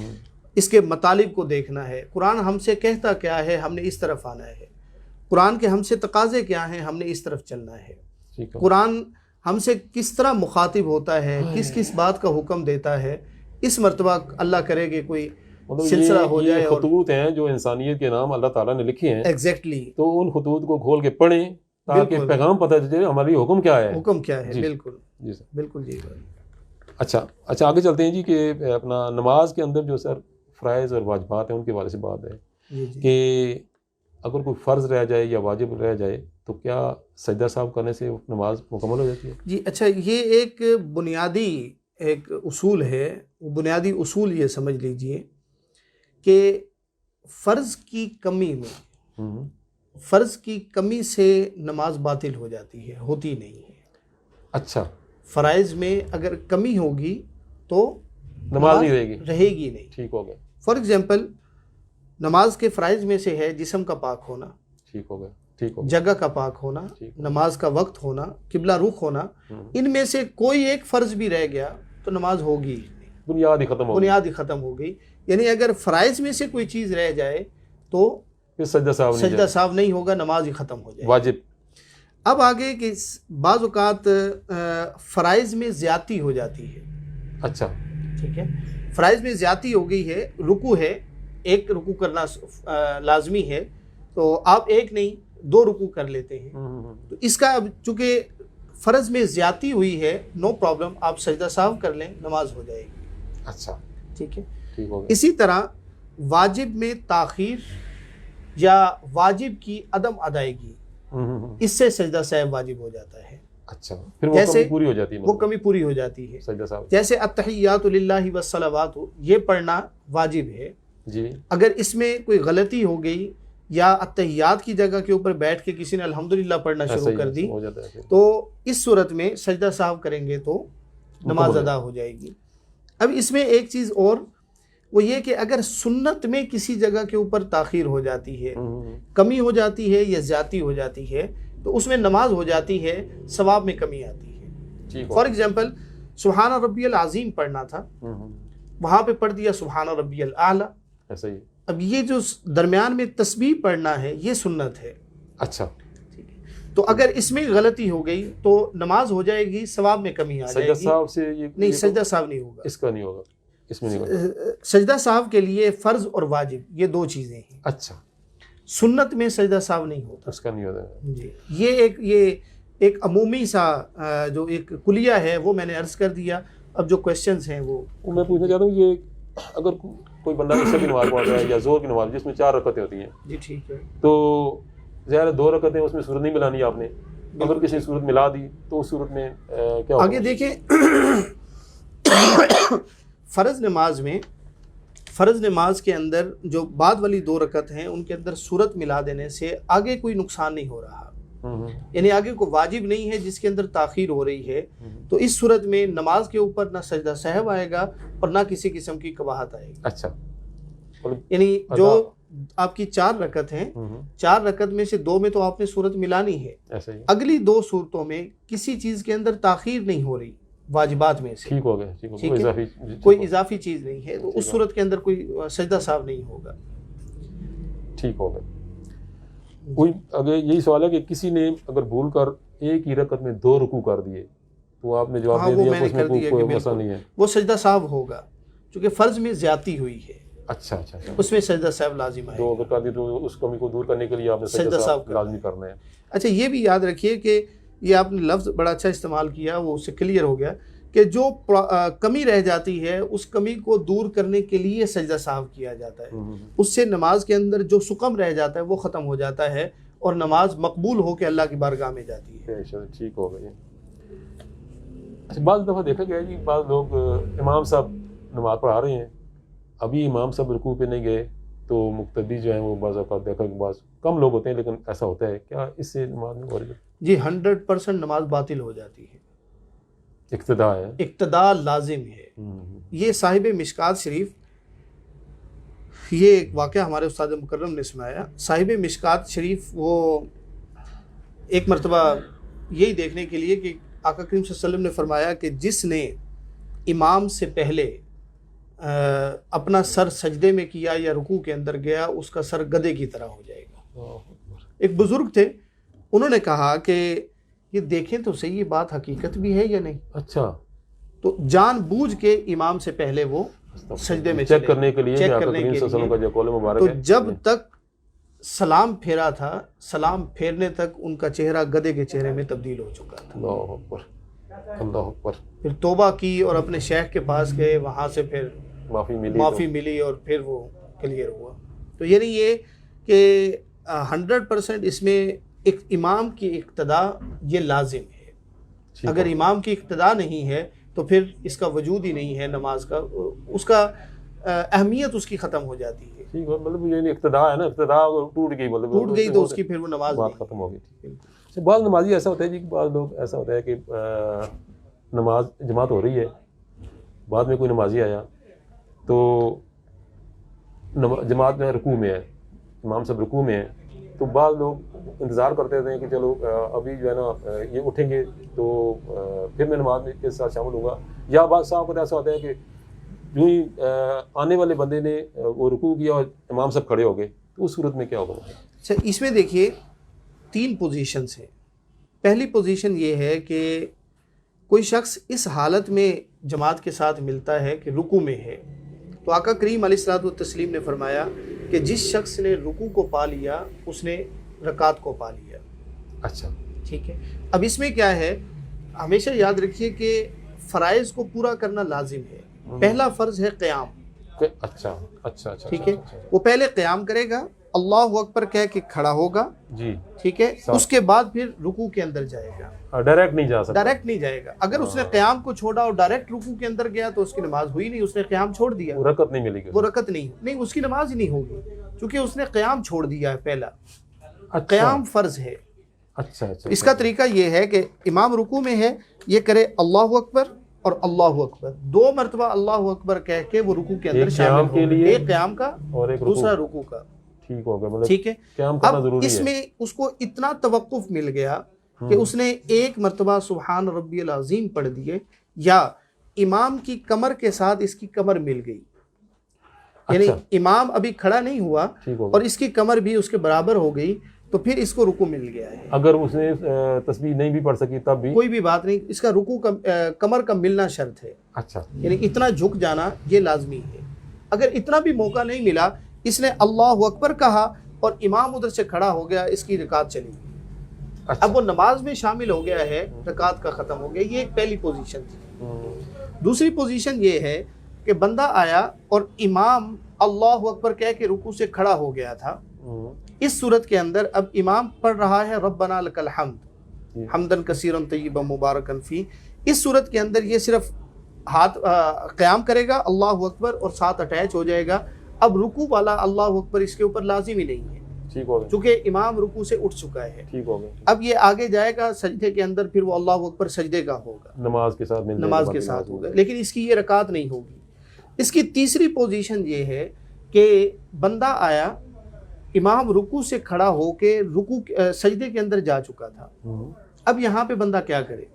B: اس کے مطالب کو دیکھنا ہے. قرآن ہم سے کہتا کیا ہے, ہم نے اس طرف آنا ہے. قرآن کے ہم سے تقاضے کیا ہیں, ہم نے اس طرف چلنا ہے. قرآن ہم سے کس طرح مخاطب ہوتا ہے, کس کس بات کا حکم دیتا ہے, اس مرتبہ اللہ کرے کہ کوئی سلسلہ ہو جائے.
A: یہ خطوط ہیں جو انسانیت کے نام اللہ تعالیٰ نے لکھے ہیں,
B: ایگزیکٹلی,
A: تو ان خطوط کو کھول کے پڑھیں تاکہ پیغام پتہ چلے ہماری حکم کیا ہے.
B: حکم کیا ہے, بالکل
A: جی سر,
B: بالکل جی.
A: اچھا آگے چلتے ہیں جی, کہ اپنا نماز کے اندر جو سر فرائض اور واجبات ہیں ان کے حوالے سے بات ہے کہ اگر کوئی فرض رہ جائے یا واجب رہ جائے تو کیا سجدہ صاحب کرنے سے نماز مکمل ہو جاتی ہے؟
B: جی اچھا, یہ ایک بنیادی ایک اصول ہے, بنیادی اصول یہ سمجھ لیجئے کہ فرض کی کمی میں, فرض کی کمی سے نماز باطل ہو جاتی ہے, ہوتی نہیں ہے.
A: اچھا,
B: فرائض میں اگر کمی ہوگی تو
A: نماز نہیں
B: رہے گی نہیں.
A: ٹھیک ہو گیا.
B: فار ایگزامپل, نماز کے فرائض میں سے ہے جسم کا پاک ہونا,
A: ٹھیک ہو گیا, ٹھیک ہو,
B: جگہ کا پاک ہونا, نماز کا وقت ہونا, قبلہ رخ ہونا. ان میں سے کوئی ایک فرض بھی رہ گیا تو نماز ہوگی نہیں,
A: بنیاد ہی
B: ختم ہو گئی. یعنی اگر فرائض میں سے کوئی چیز رہ جائے تو
A: سجدہ
B: صاحب نہیں ہوگا, نماز ہی ختم ہو جائے.
A: واجب.
B: اب آگے کہ بعض اوقات فرائض میں زیادتی ہو جاتی ہے.
A: اچھا,
B: ٹھیک ہے, فرائض میں زیادتی ہو گئی ہے, رکوع ہے, ایک رکوع کرنا لازمی ہے, تو آپ ایک نہیں 2 رکوع کر لیتے ہیں. تو اس کا اب چونکہ فرض میں زیادتی ہوئی ہے, نو پرابلم, آپ سجدہ سہو کر لیں, نماز ہو جائے گی.
A: اچھا,
B: ٹھیک ہے.
A: ٹھیک ہو گیا.
B: اسی طرح واجب میں تاخیر یا واجب کی عدم ادائیگی، اس سے سجدہ سہو واجب ہو جاتا ہے.
A: اچھا پھر وہ
B: جیسے
A: کمی پوری ہو جاتی ہے،
B: وہ کمی پوری ہو جاتی ہے.
A: سجدہ صاحب.
B: جیسے التحیات للہ والصلوات یہ پڑھنا واجب ہے،
A: جی
B: اگر اس میں کوئی غلطی ہو گئی یا التحیات کی جگہ کے اوپر بیٹھ کے کسی نے الحمدللہ پڑھنا
A: ایسا
B: شروع
A: ہی
B: کر دی
A: ہو جاتا ہے.
B: تو اس صورت میں سجدہ سہو کریں گے تو نماز ادا ہو جائے گی. اب اس میں ایک چیز اور وہ یہ کہ اگر سنت میں کسی جگہ کے اوپر تاخیر ہو جاتی ہے، کمی ہو جاتی ہے یا زیادتی ہو جاتی ہے، تو اس میں نماز ہو جاتی ہے، ثواب میں کمی آتی ہے. فار ایگزامپل سبحان ربی العظیم پڑھنا تھا، وہاں پہ پڑھ دیا سبحان ربی الاعلیٰ.
A: ایسا ہی.
B: اب یہ جو درمیان میں تسبیح پڑھنا ہے یہ سنت ہے.
A: اچھا
B: تو اگر اس میں غلطی ہو گئی تو نماز ہو جائے گی، ثواب میں کمی آ جائے
A: سجدہ
B: گی.
A: صاحب سے
B: نہیں، سجدہ سہو نہیں ہوگا.
A: اس کا نہیں ہوگا، اس میں نہیں ہوگا.
B: سجدہ سہو کے لیے فرض اور واجب یہ دو چیزیں ہیں.
A: اچھا
B: سنت میں سجدہ سہو نہیں ہوتا.
A: اس کا نہیں ہوتا.
B: جی یہ ایک عمومی سا جو ایک کلیہ ہے وہ میں نے عرض کر دیا. اب جو کویسچنز ہیں وہ
A: میں پوچھنا چاہتا ہوں، یہ اگر کوئی بندہ عشاء کی نماز پڑھ رہا ہے یا ظہر کی نماز جس میں 4 رکعتیں ہوتی ہیں،
B: جی ٹھیک ہے،
A: تو ظاہر 2 رکعتیں اس میں صورت نہیں ملانی ہے آپ نے. اگر کسی صورت ملا دی تو اس صورت میں کیا ہوگا؟
B: آگے دیکھیں فرض نماز کے اندر جو بعد والی 2 رکعت ہیں ان کے اندر صورت ملا دینے سے آگے کوئی نقصان نہیں ہو رہا، یعنی آگے کوئی واجب نہیں ہے جس کے اندر تاخیر ہو رہی ہے. تو اس صورت میں نماز کے اوپر نہ سجدہ سہو آئے گا اور نہ کسی قسم کی قباحت آئے گی.
A: اچھا
B: یعنی جو آپ کی 4 رکعت ہیں، 4 رکعت میں سے 2 میں تو آپ نے صورت ملانی ہے،
A: ایسا ہی.
B: اگلی 2 صورتوں میں کسی چیز کے اندر تاخیر نہیں ہو رہی واجبات میں سے.
A: ٹھیک ہو گیا.
B: ٹھیک ہے، کوئی اضافی چیز نہیں ہے، تو اس صورت کے اندر کوئی سجدہ سہو نہیں ہوگا.
A: ٹھیک ہو گیا. کوئی اگر یہی سوال ہے کہ کسی نے اگر بھول کر ایک ہی رکعت میں 2 رکوع کر دیے تو آپ نے جواب دے دیا اس میں کوئی مسئلہ نہیں ہے،
B: وہ سجدہ سہو ہوگا چونکہ فرض میں زیادتی ہوئی ہے.
A: اچھا اچھا اچھا.
B: اس میں سجدہ سہو لازم ہے.
A: تو اگر کر دی تو اس کمی کو دور کرنے کے لیے آپ نے سجدہ سہو لازمی کرنا ہے.
B: اچھا یہ بھی یاد رکھیے کہ یہ آپ نے لفظ بڑا اچھا استعمال کیا، وہ اس سے کلیئر ہو گیا کہ جو کمی رہ جاتی ہے اس کمی کو دور کرنے کے لیے سجدہ سہو کیا جاتا ہے. اس سے نماز کے اندر جو سقم رہ جاتا ہے وہ ختم ہو جاتا ہے اور نماز مقبول ہو کے اللہ کی بارگاہ میں جاتی ہے.
A: ٹھیک ہو گئی. اچھا بعض دفعہ دیکھا گیا جی بعض لوگ امام صاحب نماز پڑھا رہے ہیں، ابھی امام صاحب رکوع پہ نہیں گئے تو مقتدی جو ہیں وہ بعض اوقات دیکھا کہ بعض کم لوگ ہوتے ہیں لیکن ایسا ہوتا ہے، کیا اس سے نماز نہیں ہو رہی؟
B: جی 100% نماز باطل ہو جاتی ہے.
A: اقتداء ہے،
B: اقتداء لازم ہے. یہ صاحب مشکات شریف، یہ ایک واقعہ ہمارے استاد مکرم نے سنایا. صاحب مشکات شریف وہ ایک مرتبہ یہی دیکھنے کے لیے کہ آقا کریم صلی اللہ علیہ وسلم نے فرمایا کہ جس نے امام سے پہلے اپنا سر سجدے میں کیا یا رکوع کے اندر گیا اس کا سر گدھے کی طرح ہو جائے گا. ایک بزرگ تھے، انہوں نے کہا کہ یہ دیکھیں تو صحیح یہ بات حقیقت بھی ہے یا نہیں.
A: اچھا
B: تو جان بوجھ کے امام سے پہلے وہ سجدے میں
A: چیک کرنے کے لیے
B: تو جب تک سلام پھیرا تھا، سلام پھیرنے تک ان کا چہرہ گدھے کے چہرے میں تبدیل ہو چکا تھا.
A: اللہ اکبر اللہ اکبر.
B: پھر توبہ کی اور اپنے شیخ کے پاس گئے، وہاں سے پھر
A: معافی
B: ملی اور پھر وہ کلیئر ہوا. تو یعنی یہ کہ 100% اس میں ایک امام کی اقتداء یہ لازم ہے. اگر امام کی اقتداء نہیں ہے تو پھر اس کا وجود ہی نہیں ہے نماز کا، اس کا اہمیت اس کی ختم ہو جاتی ہے.
A: ٹھیک ہے، مطلب یہ اقتداء ہے نا، اقتداء ٹوٹ گئی
B: تو اس کی پھر وہ نماز
A: بات ختم ہو گئی. بعض نمازی ایسا ہوتا ہے جی، بعض لوگ ایسا ہوتا ہے کہ نماز جماعت ہو رہی ہے، بعد میں کوئی نمازی آیا تو جماعت میں رکوع میں ہے، امام صاحب رکوع میں ہے، تو بعض لوگ انتظار کرتے تھے کہ چلو ابھی جو ہے نا یہ اٹھیں گے تو پھر میں نماز کے ساتھ شامل ہوں گا. یا بعض صاحب ایسا ہوتا ہے کہ جو ہی آنے والے بندے نے وہ رکوع کیا اور امام صاحب کھڑے ہو گئے تو اس صورت میں کیا ہوگا؟
B: اچھا اس میں دیکھیے 3 پوزیشنز ہیں. پہلی پوزیشن یہ ہے کہ کوئی شخص اس حالت میں جماعت کے ساتھ ملتا ہے کہ رکوع میں ہے، تو آقا کریم علیہ الصلوۃ والتسلیم نے فرمایا کہ جس شخص نے رکوع کو پا لیا اس نے رکعت کو پا لیا.
A: اچھا
B: ٹھیک ہے. اب اس میں کیا ہے، ہمیشہ یاد رکھیے کہ فرائض کو پورا کرنا لازم ہے. پہلا فرض ہے قیام.
A: اچھا اچھا اچھا
B: ٹھیک ہے، وہ پہلے قیام کرے گا، اللہ اکبر کہہ کے کھڑا ہوگا،
A: جی
B: ٹھیک ہے، اس کے بعد پھر رکوع کے اندر جائے گا،
A: ڈائریکٹ نہیں جا سکتا،
B: ڈائریکٹ نہیں جائے گا۔ اگر اس نے قیام کو چھوڑا اور ڈائریکٹ رکوع کے اندر گیا تو اس کی نماز ہوئی نہیں، اس نے قیام چھوڑ دیا،
A: وہ رکعت نہیں ملے گی،
B: وہ رکعت نہیں، اس کی نماز ہی نہیں ہوگی، کیونکہ اس نے قیام چھوڑ دیا ہے پہلا، قیام فرض ہے۔
A: اچھا اچھا،
B: اس کا طریقہ یہ ہے کہ امام رکوع میں ہے، یہ کرے اللہ اکبر اور اللہ اکبر، 2 مرتبہ اللہ اکبر کہہ کے وہ رکوع کے اندر شامل ہو، ایک قیام کا
A: اور ایک
B: دوسرا رکوع کا،
A: ٹھیک ہو گیا، مطلب
B: ٹھیک ہے۔
A: قیام کرنا
B: اب
A: ضروری
B: اس
A: ہے۔
B: میں اس کو اتنا توقف مل گیا کہ اس نے ایک مرتبہ سبحان ربی العظیم پڑھ دیے، یا امام کی کمر کے ساتھ اس کی کمر مل گئی، یعنی امام ابھی کھڑا نہیں ہوا اور اس کی کمر بھی اس کے برابر ہو گئی، تو پھر اس کو رکوع مل گیا ہے۔
A: اگر اس نے تسبیح نہیں بھی پڑھ سکی تب بھی
B: کوئی بھی بات نہیں، اس کا رکوع کمر کا ملنا شرط ہے،
A: اچھا،
B: یعنی اتنا جھک جانا یہ لازمی ہے۔ اگر اتنا بھی موقع نہیں ملا، اس نے اللہ اکبر کہا اور امام ادھر سے کھڑا ہو گیا، اس کی رکعت چلی گئی، اب وہ نماز میں شامل ہو گیا ہے، رکعت کا ختم ہو گیا۔ یہ ایک پہلی پوزیشن تھی۔ دوسری پوزیشن یہ ہے کہ بندہ آیا اور امام اللہ اکبر کہہ کے رکوع سے کھڑا ہو گیا تھا، اس صورت کے اندر اب امام پڑھ رہا ہے ربنا لک الحمد حمدن کثیرا طیبا مبارکا فی، اس صورت کے اندر یہ صرف ہاتھ قیام کرے گا اللہ اکبر اور ساتھ اٹیچ ہو جائے گا۔ اب رکوع والا اللہ اکبر اس کے اوپر لازم ہی نہیں ہے،
A: ٹھیک ہو گیا،
B: چونکہ امام رکوع سے اٹھ چکا ہے،
A: ٹھیک ہو گیا۔
B: اب یہ آگے جائے گا سجدے کے اندر، پھر وہ اللہ اکبر سجدے کا ہوگا،
A: نماز کے ساتھ
B: نماز کے ساتھ ہوگا، لیکن اس کی یہ رکعت نہیں ہوگی۔ اس کی تیسری پوزیشن یہ ہے کہ بندہ آیا، امام رکوع سے کھڑا ہو کے سجدے کے اندر جا چکا تھا، اب یہاں پہ بندہ کیا کرے؟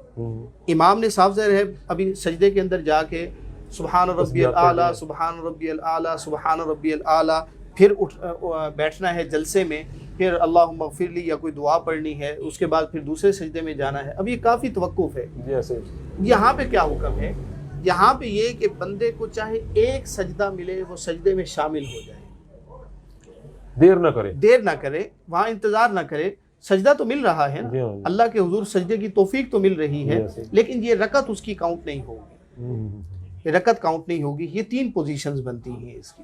B: امام نے صاف ظاہر ہے ابھی سجدے کے اندر جا کے سبحان ربی الاعلیٰ سبحان ربی الاعلیٰ سبحان ربی الاعلیٰ، پھر بیٹھنا ہے جلسے میں، پھر اللہم اغفر لی یا کوئی دعا پڑھنی ہے، اس کے بعد پھر دوسرے سجدے میں جانا ہے۔ اب یہ کافی توقف ہے۔ یہاں پہ کیا حکم ہے؟ یہاں پہ یہ کہ بندے کو چاہے ایک سجدہ ملے وہ سجدے میں شامل ہو جائے، دیر نہ کرے، وہاں انتظار نہ کرے۔ سجدہ تو مل رہا ہے نا، اللہ کے حضور سجدے کی توفیق تو مل رہی ہے، لیکن یہ رکعت اس کی کاؤنٹ نہیں ہوگی، یہ رکعت کاؤنٹ نہیں ہوگی۔ یہ 3 پوزیشنز بنتی ہیں اس کی۔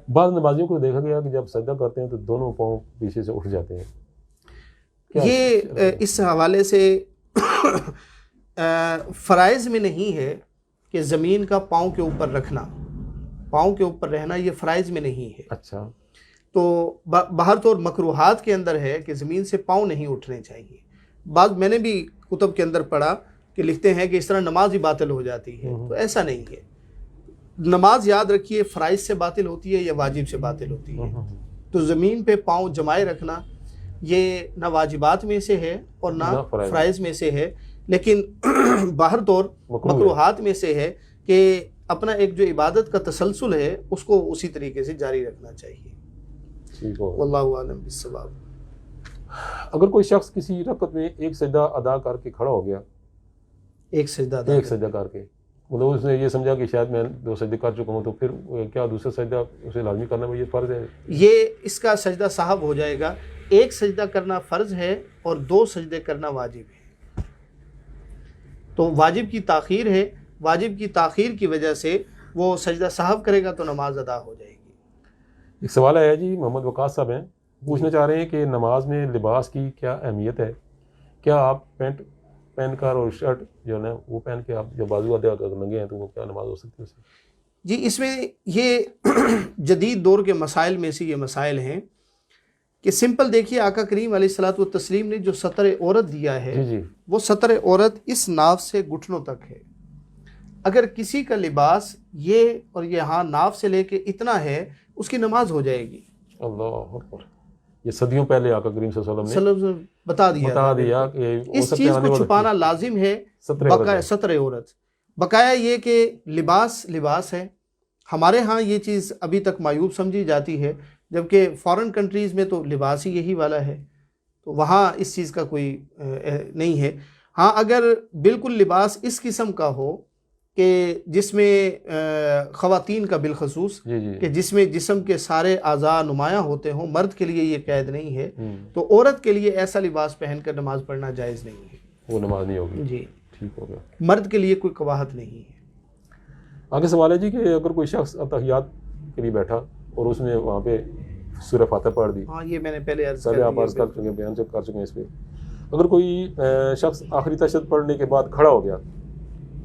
A: بعض نمازیوں کو دیکھا گیا کہ جب سجدہ کرتے ہیں تو دونوں پاؤں پیچھے سے اٹھ جاتے ہیں،
B: یہ اس حوالے سے فرائض میں نہیں ہے کہ زمین کا پاؤں کے اوپر رکھنا، پاؤں کے اوپر رہنا، یہ فرائض میں نہیں ہے۔
A: اچھا،
B: تو باہر طور مکروہات کے اندر ہے کہ زمین سے پاؤں نہیں اٹھنے چاہیے۔ بعض میں نے بھی کتب کے اندر پڑھا کہ لکھتے ہیں کہ اس طرح نماز ہی باطل ہو جاتی ہے، تو ایسا نہیں ہے۔ نماز یاد رکھیے فرائض سے باطل ہوتی ہے یا واجب سے باطل ہوتی ہے، تو زمین پہ پاؤں جمائے رکھنا یہ نہ واجبات میں سے ہے اور نہ فرائض میں سے ہے، لیکن باہر طور مکروہات میں سے ہے کہ اپنا ایک جو عبادت کا تسلسل ہے اس کو اسی طریقے سے جاری رکھنا چاہیے۔ واللہ اعلم بالصواب۔
A: اگر کوئی شخص کسی رکعت میں ایک سجدہ ادا کر کے کھڑا ہو گیا،
B: ایک سجدہ
A: کر کے، مطلب اس نے یہ سمجھا کہ شاید میں 2 سجدے کر چکا ہوں، تو پھر کیا دوسرا سجدہ اسے لازمی کرنا یہ فرض ہے؟
B: یہ اس کا سجدہ صاحب ہو جائے گا۔ ایک سجدہ کرنا فرض ہے اور 2 سجدے کرنا واجب ہے، تو واجب کی تاخیر ہے، واجب کی تاخیر کی وجہ سے وہ سجدہ صاحب کرے گا تو نماز ادا ہو جائے گی۔
A: ایک سوال ہے جی، محمد وقاص صاحب ہیں، پوچھنا چاہ رہے ہیں کہ نماز میں لباس کی کیا اہمیت ہے؟ کیا آپ پینٹ پہن کر اور شرٹ جو ہے نا وہ پہن کے آپ جب بازو اگر ننگے ہیں تو وہ کیا نماز ہو سکتی ہے اس سے؟
B: جی، اس میں یہ جدید دور کے مسائل میں سے یہ مسائل ہیں کہ سمپل دیکھیے، آقا کریم علیہ الصلوۃ والتسلیم نے جو سطر عورت دیا ہے وہ سطر عورت اس ناف سے گھٹنوں تک ہے۔ اگر کسی کا لباس یہ اور یہاں ناف سے لے کے اتنا ہے، اس کی نماز ہو جائے گی۔
A: اللہ اکبر، یہ صدیوں پہلے آقا کریم صلی اللہ علیہ وسلم نے
B: بتا دیا کہ اس چیز کو چھپانا لازم ہے، سطر عورت۔ بقایا یہ کہ لباس ہے، ہمارے ہاں یہ چیز ابھی تک معیوب سمجھی جاتی ہے، جبکہ فارن کنٹریز میں تو لباس ہی یہی والا ہے، تو وہاں اس چیز کا کوئی نہیں ہے۔ ہاں، اگر بالکل لباس اس قسم کا ہو کہ جس میں خواتین کا بالخصوص کہ جس میں جسم کے سارے اعضاء نمایاں ہوتے ہوں، مرد کے لیے یہ قید نہیں ہے، تو عورت کے لیے ایسا لباس پہن کر نماز پڑھنا جائز نہیں ہے،
A: وہ نماز نہیں ہوگی۔
B: جی،
A: ٹھیک ہو گیا،
B: مرد کے لیے کوئی قباحت نہیں ہے۔
A: آگے سوال ہے جی کہ اگر کوئی شخص اتحیات کے لیے بیٹھا اور اس نے وہاں پہ سورہ فاتحہ پڑھ دی.
B: ہاں یہ میں نے پہلے
A: آپ عرض کر چکے ہیں، بیان کر چکے ہیں اس پہ. اگر کوئی شخص آخری تشہد پڑھنے کے بعد کھڑا ہو گیا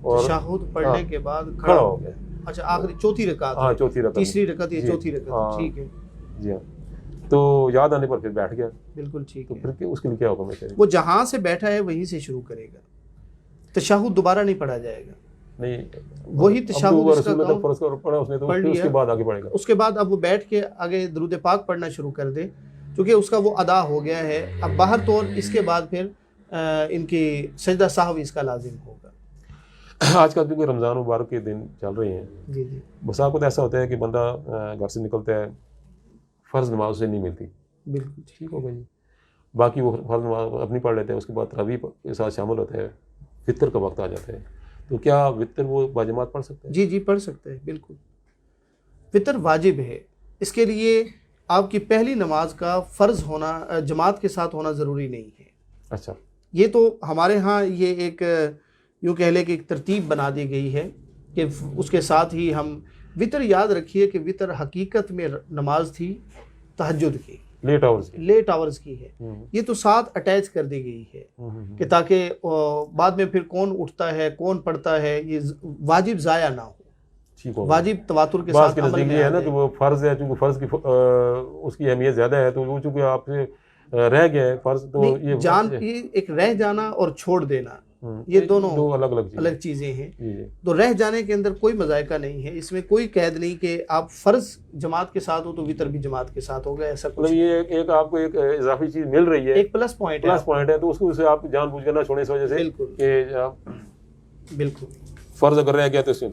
A: اور
B: تشہد پڑھنے کے بعد
A: کھڑا ہو گیا،
B: اچھا آخری چوتھی رکعت،
A: ہاں چوتھی رکعت،
B: تیسری رکعت یہ چوتھی رکعت، ٹھیک ہے
A: جی ہاں، تو یاد آنے پر پھر بیٹھ گیا،
B: بالکل ٹھیک
A: تو
B: ہے.
A: پھر اس کے لیے کیا حکم ہے؟
B: وہ جہاں سے بیٹھا ہے وہیں سے شروع کرے گا، تشہد دوبارہ نہیں پڑھا جائے گا.
A: نہیں
B: وہی تشہد اس کا
A: پڑھا اس نے تو
B: پڑھ
A: پھر اس
B: لیا،
A: کے بعد آگے پڑھے گا.
B: اس کے بعد اب وہ بیٹھ کے آگے درود پاک پڑھنا شروع کر دے، کیونکہ اس کا وہ ادا ہو گیا ہے. اب باہر طور اس کے بعد پھر ان کی سجدہ سہو اس کا لازم ہوگا.
A: آج کل کیونکہ رمضان مبارک کے دن چل رہے ہیں،
B: جی جی
A: بس آپ کو ایسا ہوتا ہے کہ بندہ گھر سے نکلتا ہے، فرض نماز سے نہیں ملتی،
B: بالکل
A: ٹھیک ہوگا جی، باقی وہ فرض نماز اپنی پڑھ لیتے ہیں، اس کے بعد تراویح کے ساتھ شامل ہوتا ہے، فطر کا وقت آ جاتا ہے، تو کیا وطر وہ باجماعت پڑھ سکتے ہیں؟
B: جی جی پڑھ سکتے ہیں، بالکل. فطر واجب ہے، اس کے لیے آپ کی پہلی نماز کا فرض ہونا جماعت کے ساتھ ہونا ضروری نہیں ہے.
A: اچھا،
B: یہ تو ہمارے ہاں یہ ایک یوں کہہ لیں کہ ایک ترتیب بنا دی گئی ہے کہ اس کے ساتھ ہی ہم وطر، یاد رکھیے کہ وطر حقیقت میں نماز تھی تہجد کی، لیٹ آورز کی ہے. یہ تو ساتھ اٹیچ کر دی گئی ہے کہ تاکہ بعد میں پھر کون اٹھتا ہے کون پڑھتا ہے یہ واجب ضائع نہ ہو، واجب تواتر کے ساتھ عمل میں
A: ہے نا کہ وہ فرض ہے، چونکہ فرض کی اس کی اہمیت زیادہ ہے، تو وہ چونکہ آپ سے رہ گیا ہے فرض، تو یہ
B: جان ایک رہ جانا اور چھوڑ دینا یہ دونوں الگ چیزیں ہیں. تو رہ جانے کے اندر کوئی مذائقہ نہیں ہے، اس میں کوئی قید نہیں کہ آپ فرض جماعت کے ساتھ ہو تو وطر بھی جماعت کے ساتھ ہوگا، ایسا کچھ نہیں.
A: یہ ایک آپ کو ایک اضافی چیز مل رہی ہے،
B: ایک پلس پوائنٹ
A: ہے، تو اس کو اسے آپ جان بوجھ کر نہ چھوڑیں اس وجہ سے
B: بالکل
A: کہ
B: بالکل
A: فرض اگر رہ گیا تو اس میں.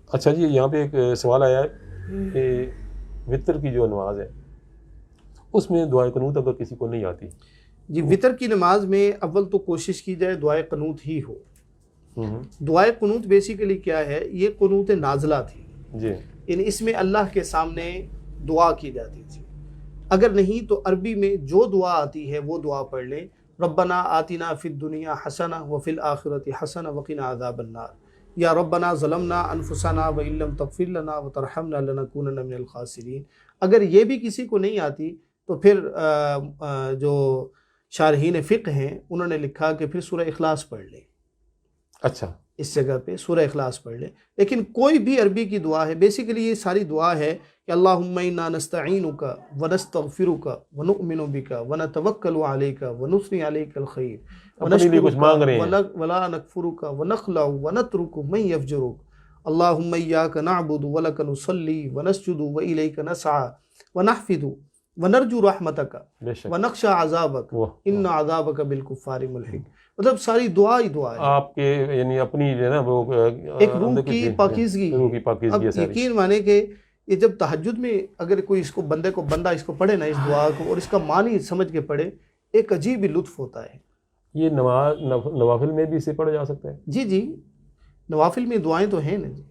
A: اچھا جی، یہاں پہ ایک سوال آیا ہے کہ وطر کی جو نماز ہے اس میں دعائے قنوت اگر کسی کو نہیں آتی.
B: جی وطر کی نماز میں اول تو کوشش کی جائے دعائے قنوت ہی ہو. دعائے قنوت بیسیکلی کیا ہے؟ یہ قنوت نازلہ تھی
A: جی،
B: یعنی اس میں اللہ کے سامنے دعا کی جاتی تھی. اگر نہیں تو عربی میں جو دعا آتی ہے وہ دعا پڑھ لیں. ربنا آتنا فی الدنیا حسنہ وفی الآخرۃ حسنہ وقنا عذاب النار، یا ربنا ظلمنا انفسنا وان لم تغفر لنا وترحمنا لنکونن من الخاسرین. اگر یہ بھی کسی کو نہیں آتی تو پھر جو شارحین فقہ ہیں انہوں نے لکھا کہ پھر سورہ اخلاص پڑھ لیں.
A: اچھا،
B: اس جگہ پہ سورہ اخلاص پڑھ لیں. لیکن کوئی بھی عربی کی دعا ہے، بیسیکلی یہ ساری دعا ہے کہ اللہم انا نستعینک ونستغفرک ونؤمن بک ونتوکل علیک ونثنی علیک الخیر ونشکرک ولا نکفرک ونخلع ونترک من یفجرک اللہم ایاک نعبد ولک نصلی ونسجد والیک نسعی ونحفظ ونرجو رحمتک ونخشى عذابک ان عذابک بالکفار ملحق. مطلب ساری دعا ہی دعا ہے
A: آپ کے یعنی اپنی جو ہے نا وہ
B: ایک روح کی پاکیزگی. اب یقین مانے کہ یہ جب تہجد میں اگر کوئی اس کو بندہ اس کو پڑھے نا اس دعا کو اور اس کا معنی سمجھ کے پڑھے، ایک عجیب ہی لطف ہوتا ہے.
A: یہ نوافل میں بھی اسے پڑھا جا سکتا ہے؟
B: جی جی نوافل میں دعائیں تو ہیں نا جی.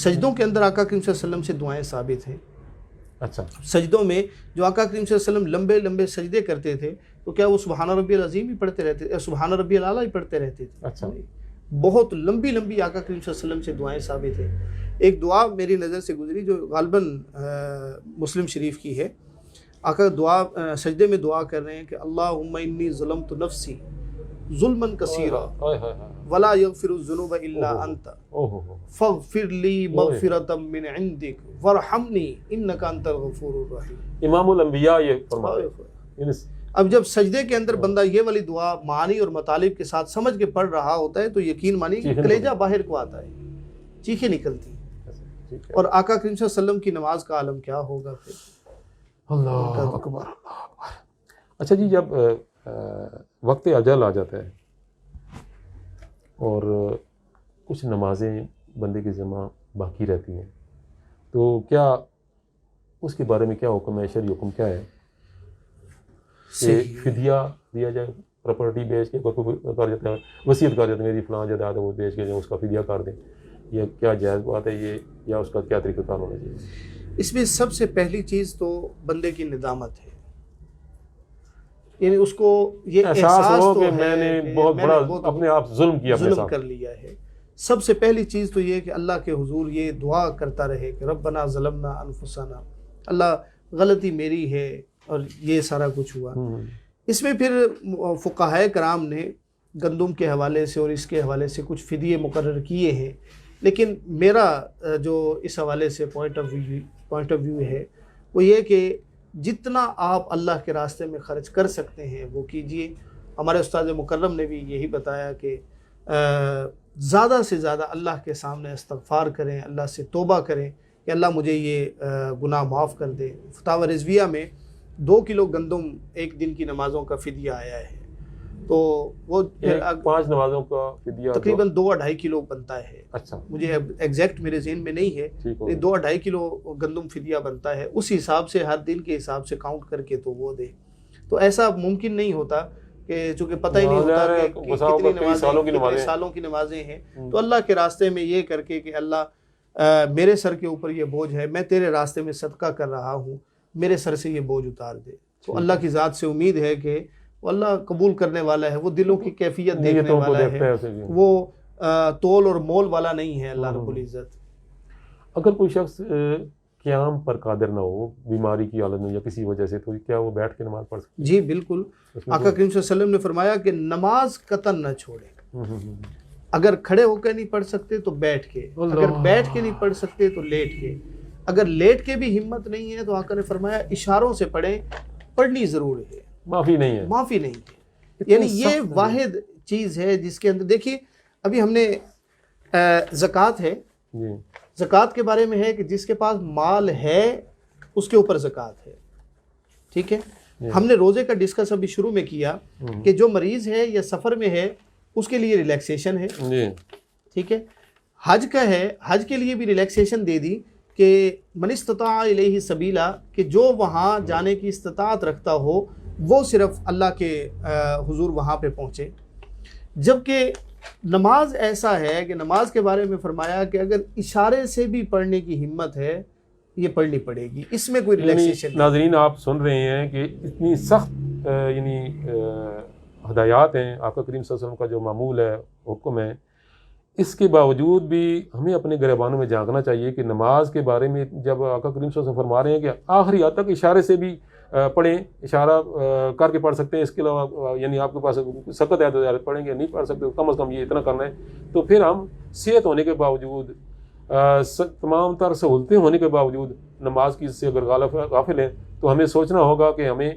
B: سجدوں کے اندر آقا کریم صلی اللہ علیہ وسلم سے دعائیں ثابت ہیں.
A: اچھا،
B: سجدوں میں جو آقا کریم صلی اللہ علیہ وسلم لمبے لمبے سجدے کرتے تھے تو کیا وہ سبحان ربی العظیم ہی پڑھتے رہتے، سبحان ربی الاعلیٰ ہی پڑھتے رہتے تھے؟
A: اچھا،
B: بہت لمبی لمبی آقا کریم صلی اللہ علیہ وسلم سے دعائیں ثابت ہیں. ایک دعا میری نظر سے گزری جو غالباً مسلم شریف کی ہے. آقا دعا سجدے میں دعا کر رہے ہیں کہ اللہم انی ظلمت نفسی ظلما کثیرا ولا یغفر الذنوب الا انت فاغفر لی مغفرۃ من عندک وارحمنی انک انت الغفور الرحیم.
A: امام الانبیاء یہ فرماتے.
B: اب جب سجدے کے اندر بندہ یہ والی دعا معانی اور مطالب کے ساتھ سمجھ کے پڑھ رہا ہوتا ہے تو یقین مانی کہ کلیجہ باہر کو آتا ہے، چیخیں نکلتی ہیں. اور آقا کریم صلی اللہ علیہ وسلم کی نماز کا عالم کیا ہوگا پھر.
A: اللہ اکبر. اچھا جی، جب وقت اجل آ جاتا ہے اور کچھ نمازیں بندے کی ذمہ باقی رہتی ہیں تو کیا اس کے بارے میں کیا حکم ہے، شرعی حکم کیا ہے کہ فدیہ دیا جائے؟ پراپرٹی بیچ کے کوئی کر جاتا ہے، وصیت کر جاتا ہے میری فلاں جائیداد ہے وہ بیچ کے جو اس کا فدیہ کر دیں، یہ کیا جائز بات ہے یہ، یا اس کا کیا طریقہ کار ہونا چاہیے؟
B: اس میں سب سے پہلی چیز تو بندے کی ندامت ہے. یعنی اس کو یہ
A: احساس ہو
B: تو
A: کہ
B: ہے
A: میں نے
B: کہ
A: بہت
B: میں نے
A: بڑا اپنے آپ ظلم کیا، اپنے
B: ظلم
A: ساتھ
B: کر لیا ہے۔ سب سے پہلی چیز تو یہ کہ اللہ کے حضور یہ دعا کرتا رہے کہ ربنا ظلمنا انفسنا، اللہ غلطی میری ہے اور یہ سارا کچھ ہوا۔ اس میں پھر فقہائے کرام نے گندم کے حوالے سے اور اس کے حوالے سے کچھ فدیے مقرر کیے ہیں، لیکن میرا جو اس حوالے سے پوائنٹ آف ویو ہے وہ یہ کہ جتنا آپ اللہ کے راستے میں خرچ کر سکتے ہیں وہ کیجئے۔ ہمارے استاد مکرم نے بھی یہی بتایا کہ زیادہ سے زیادہ اللہ کے سامنے استغفار کریں، اللہ سے توبہ کریں کہ اللہ مجھے یہ گناہ معاف کر دے۔ فتاوی رضویہ میں 2 کلو گندم ایک دن کی نمازوں کا فدیہ آیا ہے، تو وہ
A: 5 نمازوں کا فدیہ
B: تقریباً 2-2.5 کلو بنتا ہے۔
A: اچھا،
B: مجھے ایگزیکٹ میرے ذہن میں نہیں ہے، 2-2.5 کلو گندم فدیہ بنتا ہے، اس حساب سے ہر دن کے حساب سے کاؤنٹ کر کے تو وہ دے۔ تو ایسا ممکن نہیں ہوتا کہ چونکہ پتہ ہی نہیں ہوتا کہ کتنی سالوں کی نمازیں ہیں، تو اللہ کے راستے میں یہ کر کے کہ اللہ میرے سر کے اوپر یہ بوجھ ہے، میں تیرے راستے میں صدقہ کر رہا ہوں، میرے سر سے یہ بوجھ اتار دے۔ تو اللہ کی ذات سے امید ہے کہ وہ اللہ قبول کرنے والا ہے، وہ دلوں کی کیفیت دیکھنے والا ہے، وہ تول اور مول والا نہیں ہے اللہ رب العزت۔
A: اگر کوئی شخص قیام پر قادر نہ ہو، بیماری کی حالت میں یا کسی وجہ سے، تو کیا وہ بیٹھ کے نماز پڑھ سکتا ہے؟
B: جی بالکل، آقا کریم صلی اللہ علیہ وسلم نے فرمایا کہ نماز قطعاً نہ چھوڑے، اگر کھڑے ہو کے نہیں پڑھ سکتے تو بیٹھ کے، اگر بیٹھ کے نہیں پڑھ سکتے تو لیٹ کے، اگر لیٹ کے بھی ہمت نہیں ہے تو آقا نے فرمایا اشاروں سے پڑھیں، پڑھنی ضرور ہے، معافی نہیں ہے۔ یعنی یہ واحد چیز ہے جس کے اندر دیکھیے، ابھی ہم نے زکوٰۃ ہے، زکوٰۃ کے بارے میں ہے کہ جس کے پاس مال ہے اس کے اوپر زکوٰۃ ہے، ٹھیک ہے۔ ہم نے روزے کا ڈسکس ابھی شروع میں کیا کہ جو مریض ہے یا سفر میں ہے اس کے لیے ریلیکسیشن ہے، ٹھیک ہے۔ حج کا ہے، حج کے لیے بھی ریلیکسیشن دے دی کہ من استطاع الیہ سبیلا، کہ جو وہاں جانے کی استطاعت رکھتا ہو وہ صرف اللہ کے حضور وہاں پہ پہنچے۔ جبکہ نماز ایسا ہے کہ نماز کے بارے میں فرمایا کہ اگر اشارے سے بھی پڑھنے کی ہمت ہے یہ پڑھنی پڑے گی، اس میں کوئی ریلیکسیشن نہیں۔
A: ناظرین آپ سن رہے ہیں کہ اتنی سخت یعنی ہدایات ہیں آقا کریم صلی اللہ علیہ وسلم کا جو معمول ہے، حکم ہے، اس کے باوجود بھی ہمیں اپنے گریبانوں میں جھانکنا چاہیے کہ نماز کے بارے میں جب آقا کریم صلی اللہ علیہ وسلم فرما رہے ہیں کہ آخری حد تک اشارے سے بھی پڑھیں، اشارہ کر کے پڑھ سکتے ہیں، اس کے علاوہ یعنی آپ کے پاس سخت ہے تو پڑھیں گے، نہیں پڑھ سکتے تو کم از کم یہ اتنا کرنا ہے، تو پھر ہم صحت ہونے کے باوجود، تمام تر سہولتیں ہونے کے باوجود نماز کی سے اگر غافل ہیں تو ہمیں سوچنا ہوگا کہ ہمیں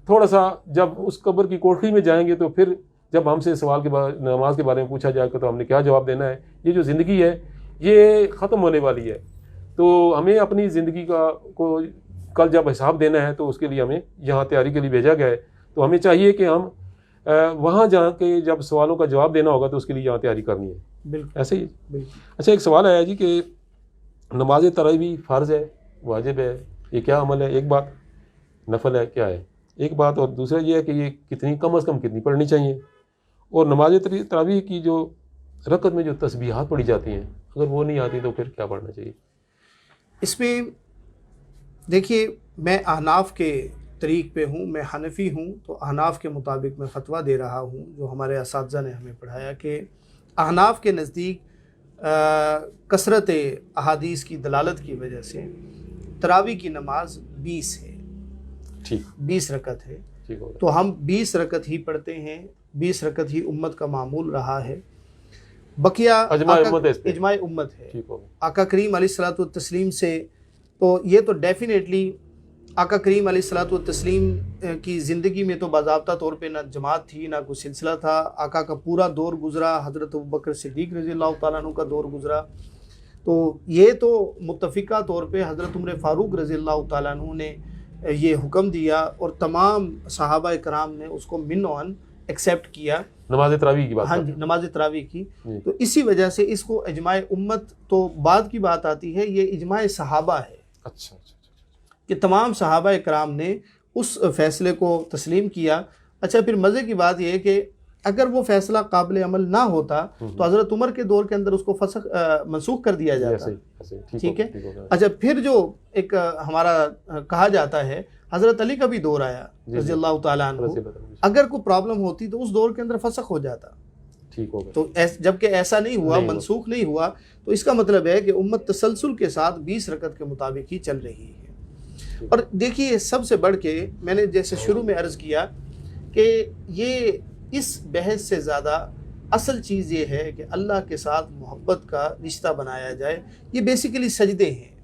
A: تھوڑا سا، جب اس قبر کی کوٹری میں جائیں گے تو پھر جب ہم سے سوال کے بعد نماز کے بارے میں پوچھا جائے گا تو ہم نے کیا جواب دینا ہے؟ یہ جو زندگی ہے یہ ختم ہونے والی ہے، تو ہمیں اپنی زندگی کو کل جب حساب دینا ہے تو اس کے لیے ہمیں یہاں تیاری کے لیے بھیجا گیا ہے، تو ہمیں چاہیے کہ ہم وہاں جا کے جب سوالوں کا جواب دینا ہوگا تو اس کے لیے یہاں تیاری کرنی ہے۔
B: بالکل
A: ایسے ہی۔ اچھا، ایک سوال آیا جی کہ نماز تراویح فرض ہے، واجب ہے، یہ کیا عمل ہے؟ ایک بات نفل ہے، کیا ہے ایک بات، اور دوسرا یہ ہے کہ یہ کتنی کم از کم کتنی پڑھنی چاہیے، اور نماز تراویح کی جو رکعت میں جو تسبیحات پڑھی جاتی ہیں اگر وہ نہیں آتی تو پھر کیا پڑھنا چاہیے؟
B: اس میں دیکھیے، میں احناف کے طریق پہ ہوں، میں حنفی ہوں، تو احناف کے مطابق میں فتویٰ دے رہا ہوں جو ہمارے اساتذہ نے ہمیں پڑھایا کہ احناف کے نزدیک کثرت احادیث کی دلالت کی وجہ سے تراویح کی نماز 20 ہے، ٹھیک 20 رکعت ہے، تو ہم 20 رکعت ہی پڑھتے ہیں، 20 رکعت ہی امت کا معمول رہا ہے، بقیہ اجماع امت ہے۔ آقا کریم علیہ الصلوۃ والتسلیم سے تو یہ تو ڈیفینیٹلی آقا کریم علیہ الصلوۃ والتسلیم کی زندگی میں تو باضابطہ طور پہ نہ جماعت تھی نہ کوئی سلسلہ تھا، آقا کا پورا دور گزرا، حضرت ابوبکر صدیق رضی اللہ تعالیٰ عنہ کا دور گزرا، تو یہ تو متفقہ طور پہ حضرت عمر فاروق رضی اللہ تعالیٰ عنہ نے یہ حکم دیا اور تمام صحابہ کرام نے اس کو منعاً ایکسیپٹ کیا،
A: نماز تراویح کی بات،
B: ہاں جی نماز تراویح کی، تو اسی وجہ سے اس کو اجماع امت تو بعد کی بات آتی ہے، یہ اجماع صحابہ ہے۔ اچھا کہ تمام صحابہ کرام نے اس فیصلے کو تسلیم کیا۔ اچھا، پھر مزے کی بات یہ ہے کہ اگر وہ فیصلہ قابل عمل نہ ہوتا تو حضرت عمر کے دور کے اندر اس کو منسوخ کر دیا جاتا. ٹھیک ہے. اچھا پھر جو ایک ہمارا کہا جاتا ہے حضرت علی کا بھی دور آیا رضی اللہ تعالیٰ عنہ, اگر کوئی پرابلم ہوتی تو اس دور کے اندر فسخ ہو جاتا. تو جبکہ ایسا نہیں ہوا, منسوخ نہیں ہوا, تو اس کا مطلب ہے کہ امت تسلسل کے ساتھ 20 رکعت کے مطابق ہی چل رہی ہے. اور دیکھیے سب سے بڑھ کے میں نے جیسے شروع میں عرض کیا کہ یہ اس بحث سے زیادہ اصل چیز یہ ہے کہ اللہ کے ساتھ محبت کا رشتہ بنایا جائے. یہ بیسیکلی سجدے ہیں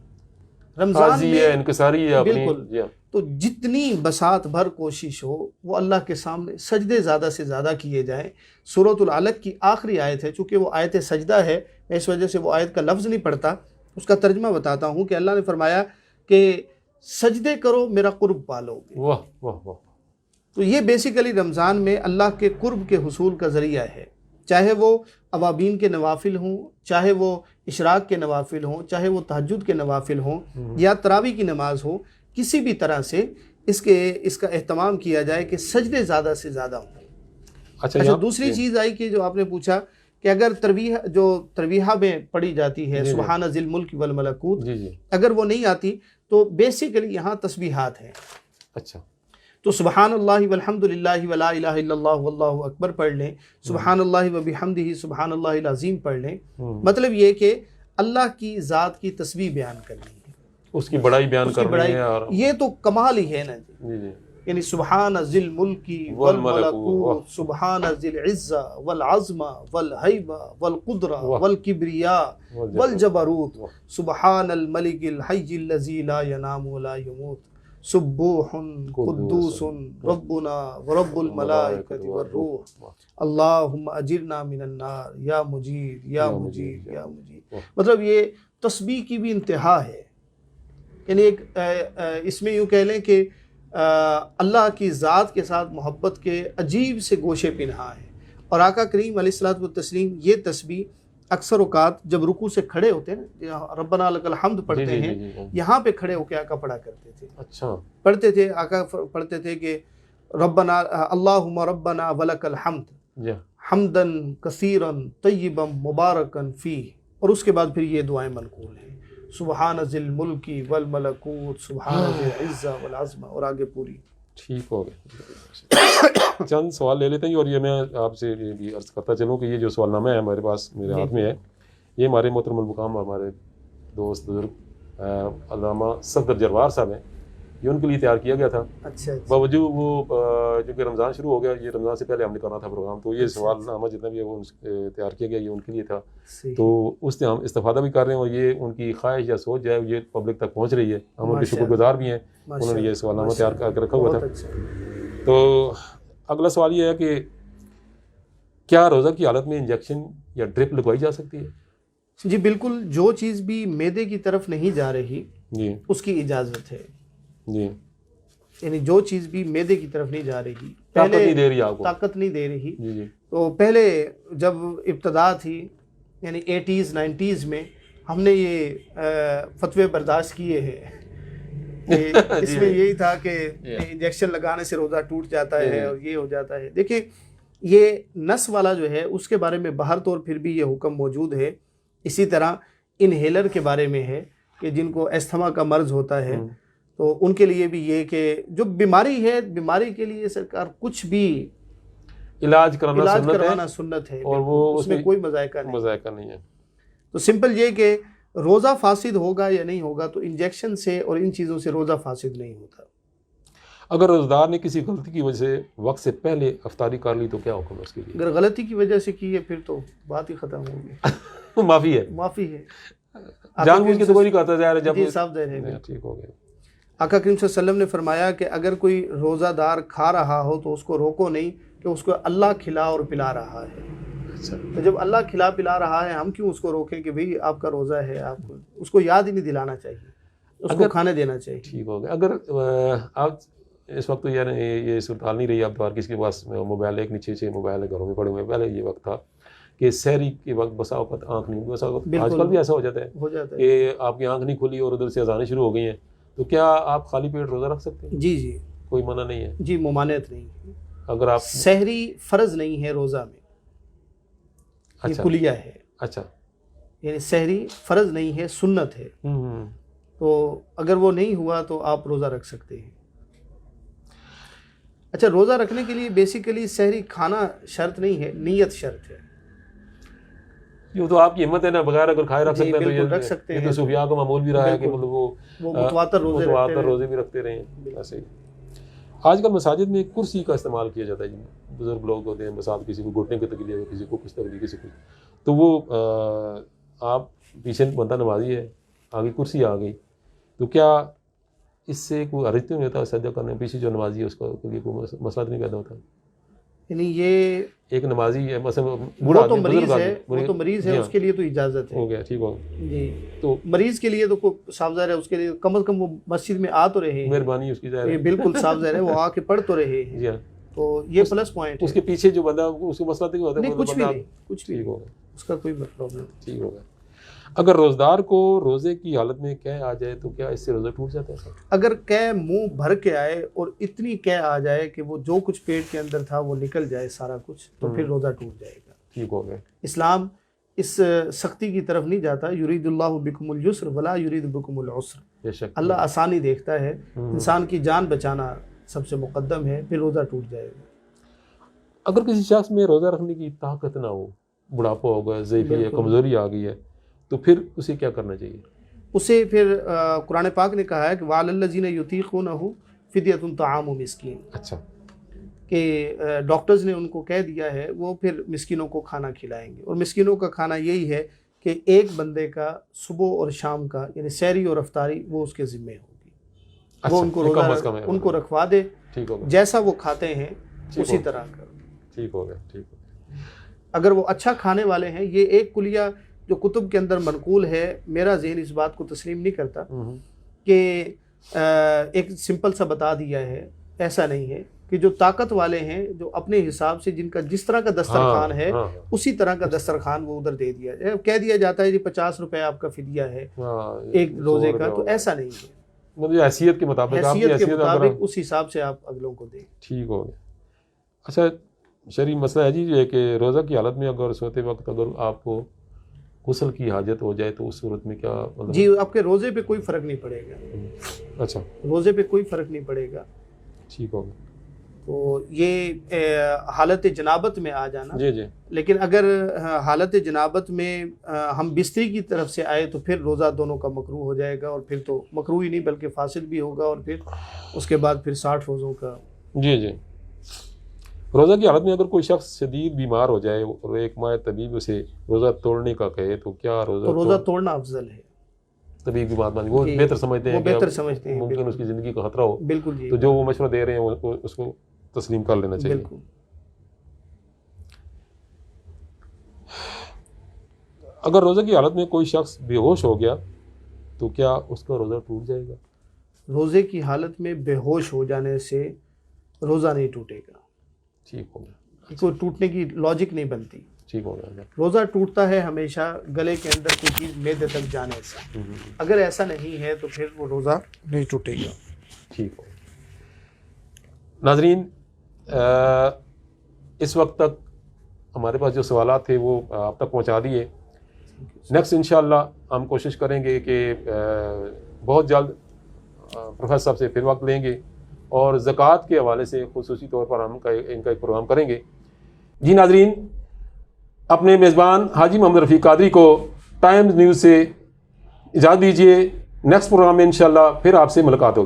B: رمضان میں,
A: انکساری ہے
B: بالکل. تو جتنی بساط بھر کوشش ہو وہ اللہ کے سامنے سجدے زیادہ سے زیادہ کیے جائیں. سورۃ العلق کی آخری آیت ہے, چونکہ وہ آیت سجدہ ہے میں اس وجہ سے وہ آیت کا لفظ نہیں پڑھتا, اس کا ترجمہ بتاتا ہوں کہ اللہ نے فرمایا کہ سجدے کرو میرا قرب پالو گے.
A: واہ واہ واہ.
B: تو یہ بیسیکلی رمضان میں اللہ کے قرب کے حصول کا ذریعہ ہے, چاہے وہ اوابین کے نوافل ہوں, چاہے وہ اشراق کے نوافل ہوں, چاہے وہ تہجد کے نوافل ہوں, یا تراویح کی نماز ہو. کسی بھی طرح سے اس کا اہتمام کیا جائے کہ سجدے زیادہ سے زیادہ ہوں. اچھا دوسری چیز آئی کہ جو آپ نے پوچھا کہ اگر ترویحہ میں پڑھی جاتی ہے سبحان ذی الملک والملکوت, اگر وہ نہیں آتی تو بیسیکلی یہاں تسبیحات ہیں.
A: اچھا
B: تو سبحان اللہ والحمد للہ ولا الہ الا اللہ واللہ اکبر پڑھ لیں, سبحان اللہ وبحمدہ سبحان اللہ العظیم پڑھ لیں. مطلب یہ کہ اللہ کی ذات کی تسبیح بیان کرنی ہے,
A: اس کی بڑائی بیان کرنی ہے.
B: یہ تو کمال ہی ہے نا جی. یعنی سبحان ذی الملک والملکوت سبحان ذی العزہ والعظمہ والہیبہ والقدرہ والکبریاء والجبروت سبحان الملک الحی الذی لا ینام ولا یموت سبوح قدوس ربنا ورب الملائکۃ والروح اللہم اجرنا من النار یا مجیر یا مجیر یا مجیر. مطلب یہ تسبیح کی بھی انتہا ہے. یعنی ایک اس میں یوں کہہ لیں کہ اللہ کی ذات کے ساتھ محبت کے عجیب سے گوشے پنہا ہے. اور آقا کریم علیہ الصلوۃ والتسلیم یہ تسبیح اکثر اوقات جب رکوع سے کھڑے ہوتے ہیں نا, ربنا لک الحمد پڑھتے ہیں, یہاں پہ کھڑے ہو کے آقا پڑھا کرتے تھے.
A: اچھا
B: پڑھتے تھے آقا پڑھتے تھے کہ ربنا اللہم ربنا ولک الحمد حمدا کثیرا طیبا مبارکا فیہ, اور اس کے بعد پھر یہ دعائیں منقول ہیں سبحان ذی الملک والملکوت سبحان ذی العزہ والعظمہ, اور آگے پوری.
A: ٹھیک ہو گیا. چند سوال لے لیتے ہیں, اور یہ میں آپ سے یہ بھی عرض کرتا چلوں کہ یہ جو سوال نامہ ہے ہمارے پاس میرے ہاتھ میں ہے, یہ ہمارے محترم المقام ہمارے دوست بزرگ علامہ صفدر جروار صاحب ہیں, یہ ان کے لیے تیار کیا گیا تھا.
B: اچھا
A: باوجود وہ چونکہ رمضان شروع ہو گیا, یہ رمضان سے پہلے ہم نے کرنا تھا پروگرام, تو یہ سوال نامہ جتنا بھی ہے وہ تیار کیا گیا, یہ ان کے لیے تھا. تو اس سے ہم استفادہ بھی کر رہے ہیں, اور یہ ان کی خواہش یا سوچ جو ہے یہ پبلک تک پہنچ رہی ہے. ہم ان کے شکر گزار بھی ہیں, انہوں نے یہ سوال نامہ تیار کر کے رکھا ہوا تھا. تو اگلا سوال یہ ہے کہ کیا روزہ کی حالت میں انجیکشن یا ڈرپ لگوائی جا سکتی ہے؟
B: جی بالکل, جو چیز بھی معدے کی طرف نہیں جا رہی
A: جی اس
B: کی اجازت ہے.
A: جی
B: یعنی جو چیز بھی معدے کی طرف نہیں جا رہی,
A: طاقت نہیں دے رہی آپ کو,
B: طاقت نہیں دے رہی.
A: جی
B: تو پہلے جب ابتدا تھی یعنی 80s 90s میں ہم نے یہ فتوے برداشت کیے ہیں کہ اس میں یہی تھا کہ انجیکشن لگانے سے روزہ ٹوٹ جاتا ہے اور یہ ہو جاتا ہے. دیکھیں یہ نس والا جو ہے اس کے بارے میں باہر طور پھر بھی یہ حکم موجود ہے. اسی طرح انہیلر کے بارے میں ہے کہ جن کو استھما کا مرض ہوتا ہے تو ان کے لیے بھی یہ کہ جو بیماری ہے, بیماری کے لیے سرکار کچھ بھی
A: علاج کرانا
B: سنت ہے,
A: اور وہ
B: اس میں کوئی مذائقہ
A: نہیں ہے.
B: تو سمپل یہ کہ روزہ فاسد ہوگا یا نہیں ہوگا, تو انجیکشن سے اور ان چیزوں سے روزہ فاسد نہیں ہوتا.
A: اگر روزدار نے کسی غلطی کی وجہ سے وقت سے پہلے افطاری کر لی تو کیا حکم ہے اس کے لیے؟
B: اگر غلطی کی وجہ سے کی ہے پھر تو بات ہی ختم ہوگی. معافی ہے.
A: جان بوجھ کے تو کوئی نہیں کرتا ظاہر ہے, جب
B: صاف ظاہر ہے.
A: ٹھیک ہو گیا.
B: آقا کریم صلی اللہ علیہ وسلم نے فرمایا کہ اگر کوئی روزہ دار کھا رہا ہو تو اس کو روکو نہیں کہ اس کو اللہ کھلا اور پلا رہا ہے. تو جب اللہ کھلا پلا رہا ہے ہم کیوں اس کو روکیں کہ بھئی آپ کا روزہ ہے, آپ کو اس کو یاد ہی نہیں دلانا چاہیے, اس کو کھانے دینا چاہیے.
A: ٹھیک ہو گیا. اگر آپ اس وقت تو یعنی یہ صورتحال نہیں رہی, اب تو ہر کسی کے پاس موبائل, ایک نیچے 6 موبائل گھروں میں پڑے ہوئے. پہلے یہ وقت تھا کہ سحری کے وقت بسا اوقات آنکھ نہیں, بسا اوقات آج کل بھی ایسا ہو جاتا ہے کہ آپ کی آنکھ نہیں کھلی اور ادھر سے اذانیں شروع ہو گئی ہیں, تو کیا آپ خالی پیٹ روزہ رکھ سکتے ہیں؟
B: جی کوئی
A: منع نہیں ہے.
B: جی ممانعت نہیں.
A: اگر آپ
B: سحری فرض نہیں ہے روزہ میں، یہ
A: اچھا
B: کلیہ ہے،
A: اچھا
B: یعنی سحری فرض نہیں ہے، سنت ہے، تو اگر وہ نہیں ہوا تو آپ روزہ رکھ سکتے ہیں۔ اچھا، روزہ رکھنے کے لیے بیسیکلی سحری کھانا شرط نہیں ہے، نیت شرط ہے۔
A: یہ تو آپ کی ہمت ہے نا، بغیر اگر کھائے رکھ سکتے ہیں،
B: بالکل رکھ سکتے
A: یہ
B: ہیں،
A: تو صوفیاء کا معمول بھی رہا ہے کہ
B: بالکل،
A: مطلب
B: وہ متواتر روزے
A: بھی رکھتے رہے ہیں۔ ایسے ہی آج کل مساجد میں کرسی کا استعمال کیا جاتا ہے، جی بزرگ لوگ ہوتے ہیں، مثال کسی کو گھٹنے کی تکلیف ہے، کسی کو کچھ تکلیف، کسی کو، تو وہ آپ پیچھے بندہ نمازی ہے، آگے کرسی آ گئی، تو کیا اس سے کوئی حرج تو نہیں ہوتا سجدہ کرنے؟ پیچھے جو نمازی ہے اس کا کے لیے کوئی مسئلہ نہیں پیدا ہوتا؟
B: یعنی یہ
A: ایک نمازی ہے مثلا
B: وہ تو مریض ہے، وہ تو مریض ہے، اس کے لیے تو اجازت ہے۔
A: ہو گیا، ٹھیک ہو گیا
B: جی،
A: تو
B: مریض کے لیے تو صاف ظاہر ہے، اس کے لیے کم از کم وہ مسجد میں آ تو رہے ہیں،
A: مہربانی اس کی ظاہر ہے،
B: بالکل صاف ظاہر ہے، وہ آ کے پڑھ تو رہے ہیں،
A: جی ہاں،
B: تو یہ پلس پوائنٹ ہے۔
A: اس کے پیچھے جو بندہ اس کو مسئلہ تو نہیں ہوتا؟
B: نہیں، کچھ بھی نہیں، کچھ بھی
A: ٹھیک
B: نہیں،
A: ہوگا،
B: اس کا کوئی پرابلم نہیں۔
A: ٹھیک ہوگا۔ اگر روزدار کو روزے کی حالت میں قے آ جائے تو کیا اس سے روزہ ٹوٹ جاتا ہے سر؟
B: اگر قے منہ بھر کے آئے اور اتنی قے آ جائے کہ وہ جو کچھ پیٹ کے اندر تھا وہ نکل جائے سارا کچھ، تو پھر روزہ ٹوٹ جائے گا۔
A: ٹھیک ہو گیا۔
B: اسلام اس سختی کی طرف نہیں جاتا، یرید اللہ بکم اليسر ولا یرید بکم العسر،
A: بے شک
B: اللہ آسانی دیکھتا ہے، انسان کی جان بچانا سب سے مقدم ہے، پھر روزہ ٹوٹ جائے گا۔
A: اگر کسی شخص میں روزہ رکھنے کی طاقت نہ ہو، بڑھاپا ہو گیا، ضعیفی ہے، کمزوری آ گئی ہے، تو پھر اسے کیا کرنا چاہیے؟
B: اسے پھر قرآن پاک نے کہا ہے کہ وَعَلَى الَّذِينَ يُطِيقُونَهُ فِدْيَةٌ طَعَامُ مِسْكِينٍ،
A: اچھا،
B: کہ ڈاکٹرز نے ان کو کہہ دیا ہے وہ پھر مسکینوں کو کھانا کھلائیں گے، اور مسکینوں کا کھانا یہی ہے کہ ایک بندے کا صبح اور شام کا، یعنی سحری اور افطاری وہ اس کے ذمہ ہوگی، وہ ان کو روزہ ان کو رکھوا دے،
A: ٹھیک ہوگا،
B: جیسا وہ کھاتے ہیں اسی طرح کا۔
A: ٹھیک ہو گیا، ٹھیک ہو گیا۔
B: اگر وہ اچھا کھانے والے ہیں، یہ ایک کلیہ جو کتب کے اندر منقول ہے، میرا ذہن اس بات کو تسلیم نہیں کرتا کہ ایک سمپل سا بتا دیا ہے، ایسا نہیں ہے، کہ جو طاقت والے ہیں، جو اپنے حساب سے جن کا جس طرح کا دسترخوان ہے اسی طرح کا دسترخوان وہ ادھر دے دیا جائے، کہہ دیا جاتا ہے جی 50 روپے آپ کا فدیہ ہے ایک روزے کا، تو ایسا نہیں ہے،
A: مطلب حیثیت کے مطابق،
B: حیثیت کے مطابق اس حساب سے آپ اگلوں کو دیں۔
A: ٹھیک ہو گیا۔ اچھا، شرعی مسئلہ ہے جی یہ کہ روزہ کی حالت میں اگر سوتے وقت اگر آپ کو غسل کی حاجت ہو جائے تو اس صورت میں کیا مطلب؟
B: جی، آپ کے روزے پہ کوئی فرق نہیں پڑے گا،
A: اچھا،
B: روزے پہ کوئی فرق نہیں پڑے گا،
A: ٹھیک ہوگا۔
B: تو یہ حالت جنابت میں آ جانا،
A: جی جی،
B: لیکن اگر حالت جنابت میں ہم بستری کی طرف سے آئے تو پھر روزہ دونوں کا مکروہ ہو جائے گا، اور پھر تو مکروہ ہی نہیں بلکہ فاسد بھی ہوگا، اور پھر اس کے بعد پھر 60 روزوں کا۔
A: جی جی، روزہ کی حالت میں اگر کوئی شخص شدید بیمار ہو جائے اور ایک ماہ طبیب اسے روزہ توڑنے کا کہے تو کیا
B: روزہ توڑنا افضل ہے؟
A: طبیب کی بات مانی، وہ بہتر سمجھتے ہیں،
B: وہ بہتر سمجھتے ہیں،
A: ممکن اس کی زندگی کا خطرہ ہو،
B: بالکل جی،
A: تو جو وہ مشورہ دے رہے ہیں اس کو تسلیم کر لینا چاہیے۔
B: بالکل۔
A: اگر روزہ کی حالت میں کوئی شخص بے ہوش ہو گیا تو کیا اس کا روزہ ٹوٹ جائے گا؟
B: روزے کی حالت میں بے ہوش ہو جانے سے روزہ نہیں ٹوٹے گا،
A: ٹھیک ہو گیا،
B: کوئی ٹوٹنے کی لاجک نہیں بنتی،
A: ٹھیک ہو گیا۔
B: روزہ ٹوٹتا ہے ہمیشہ گلے کے اندر کوئی چیز معدے تک جانے سے، اگر ایسا نہیں ہے تو پھر وہ روزہ نہیں ٹوٹے گا۔
A: ٹھیک ہو۔ ناظرین، اس وقت تک ہمارے پاس جو سوالات تھے وہ آپ تک پہنچا دیے۔ نیکسٹ انشاءاللہ ہم کوشش کریں گے کہ بہت جلد پروفیسر صاحب سے پھر وقت لیں گے اور زکوٰۃ کے حوالے سے خصوصی طور پر ہم ان کا ایک پروگرام کریں گے۔ جی ناظرین، اپنے میزبان حاجی محمد رفیق قادری کو ٹائمز نیوز سے اجازت دیجیے، نیکسٹ پروگرام میں انشاءاللہ پھر آپ سے ملاقات ہوگی۔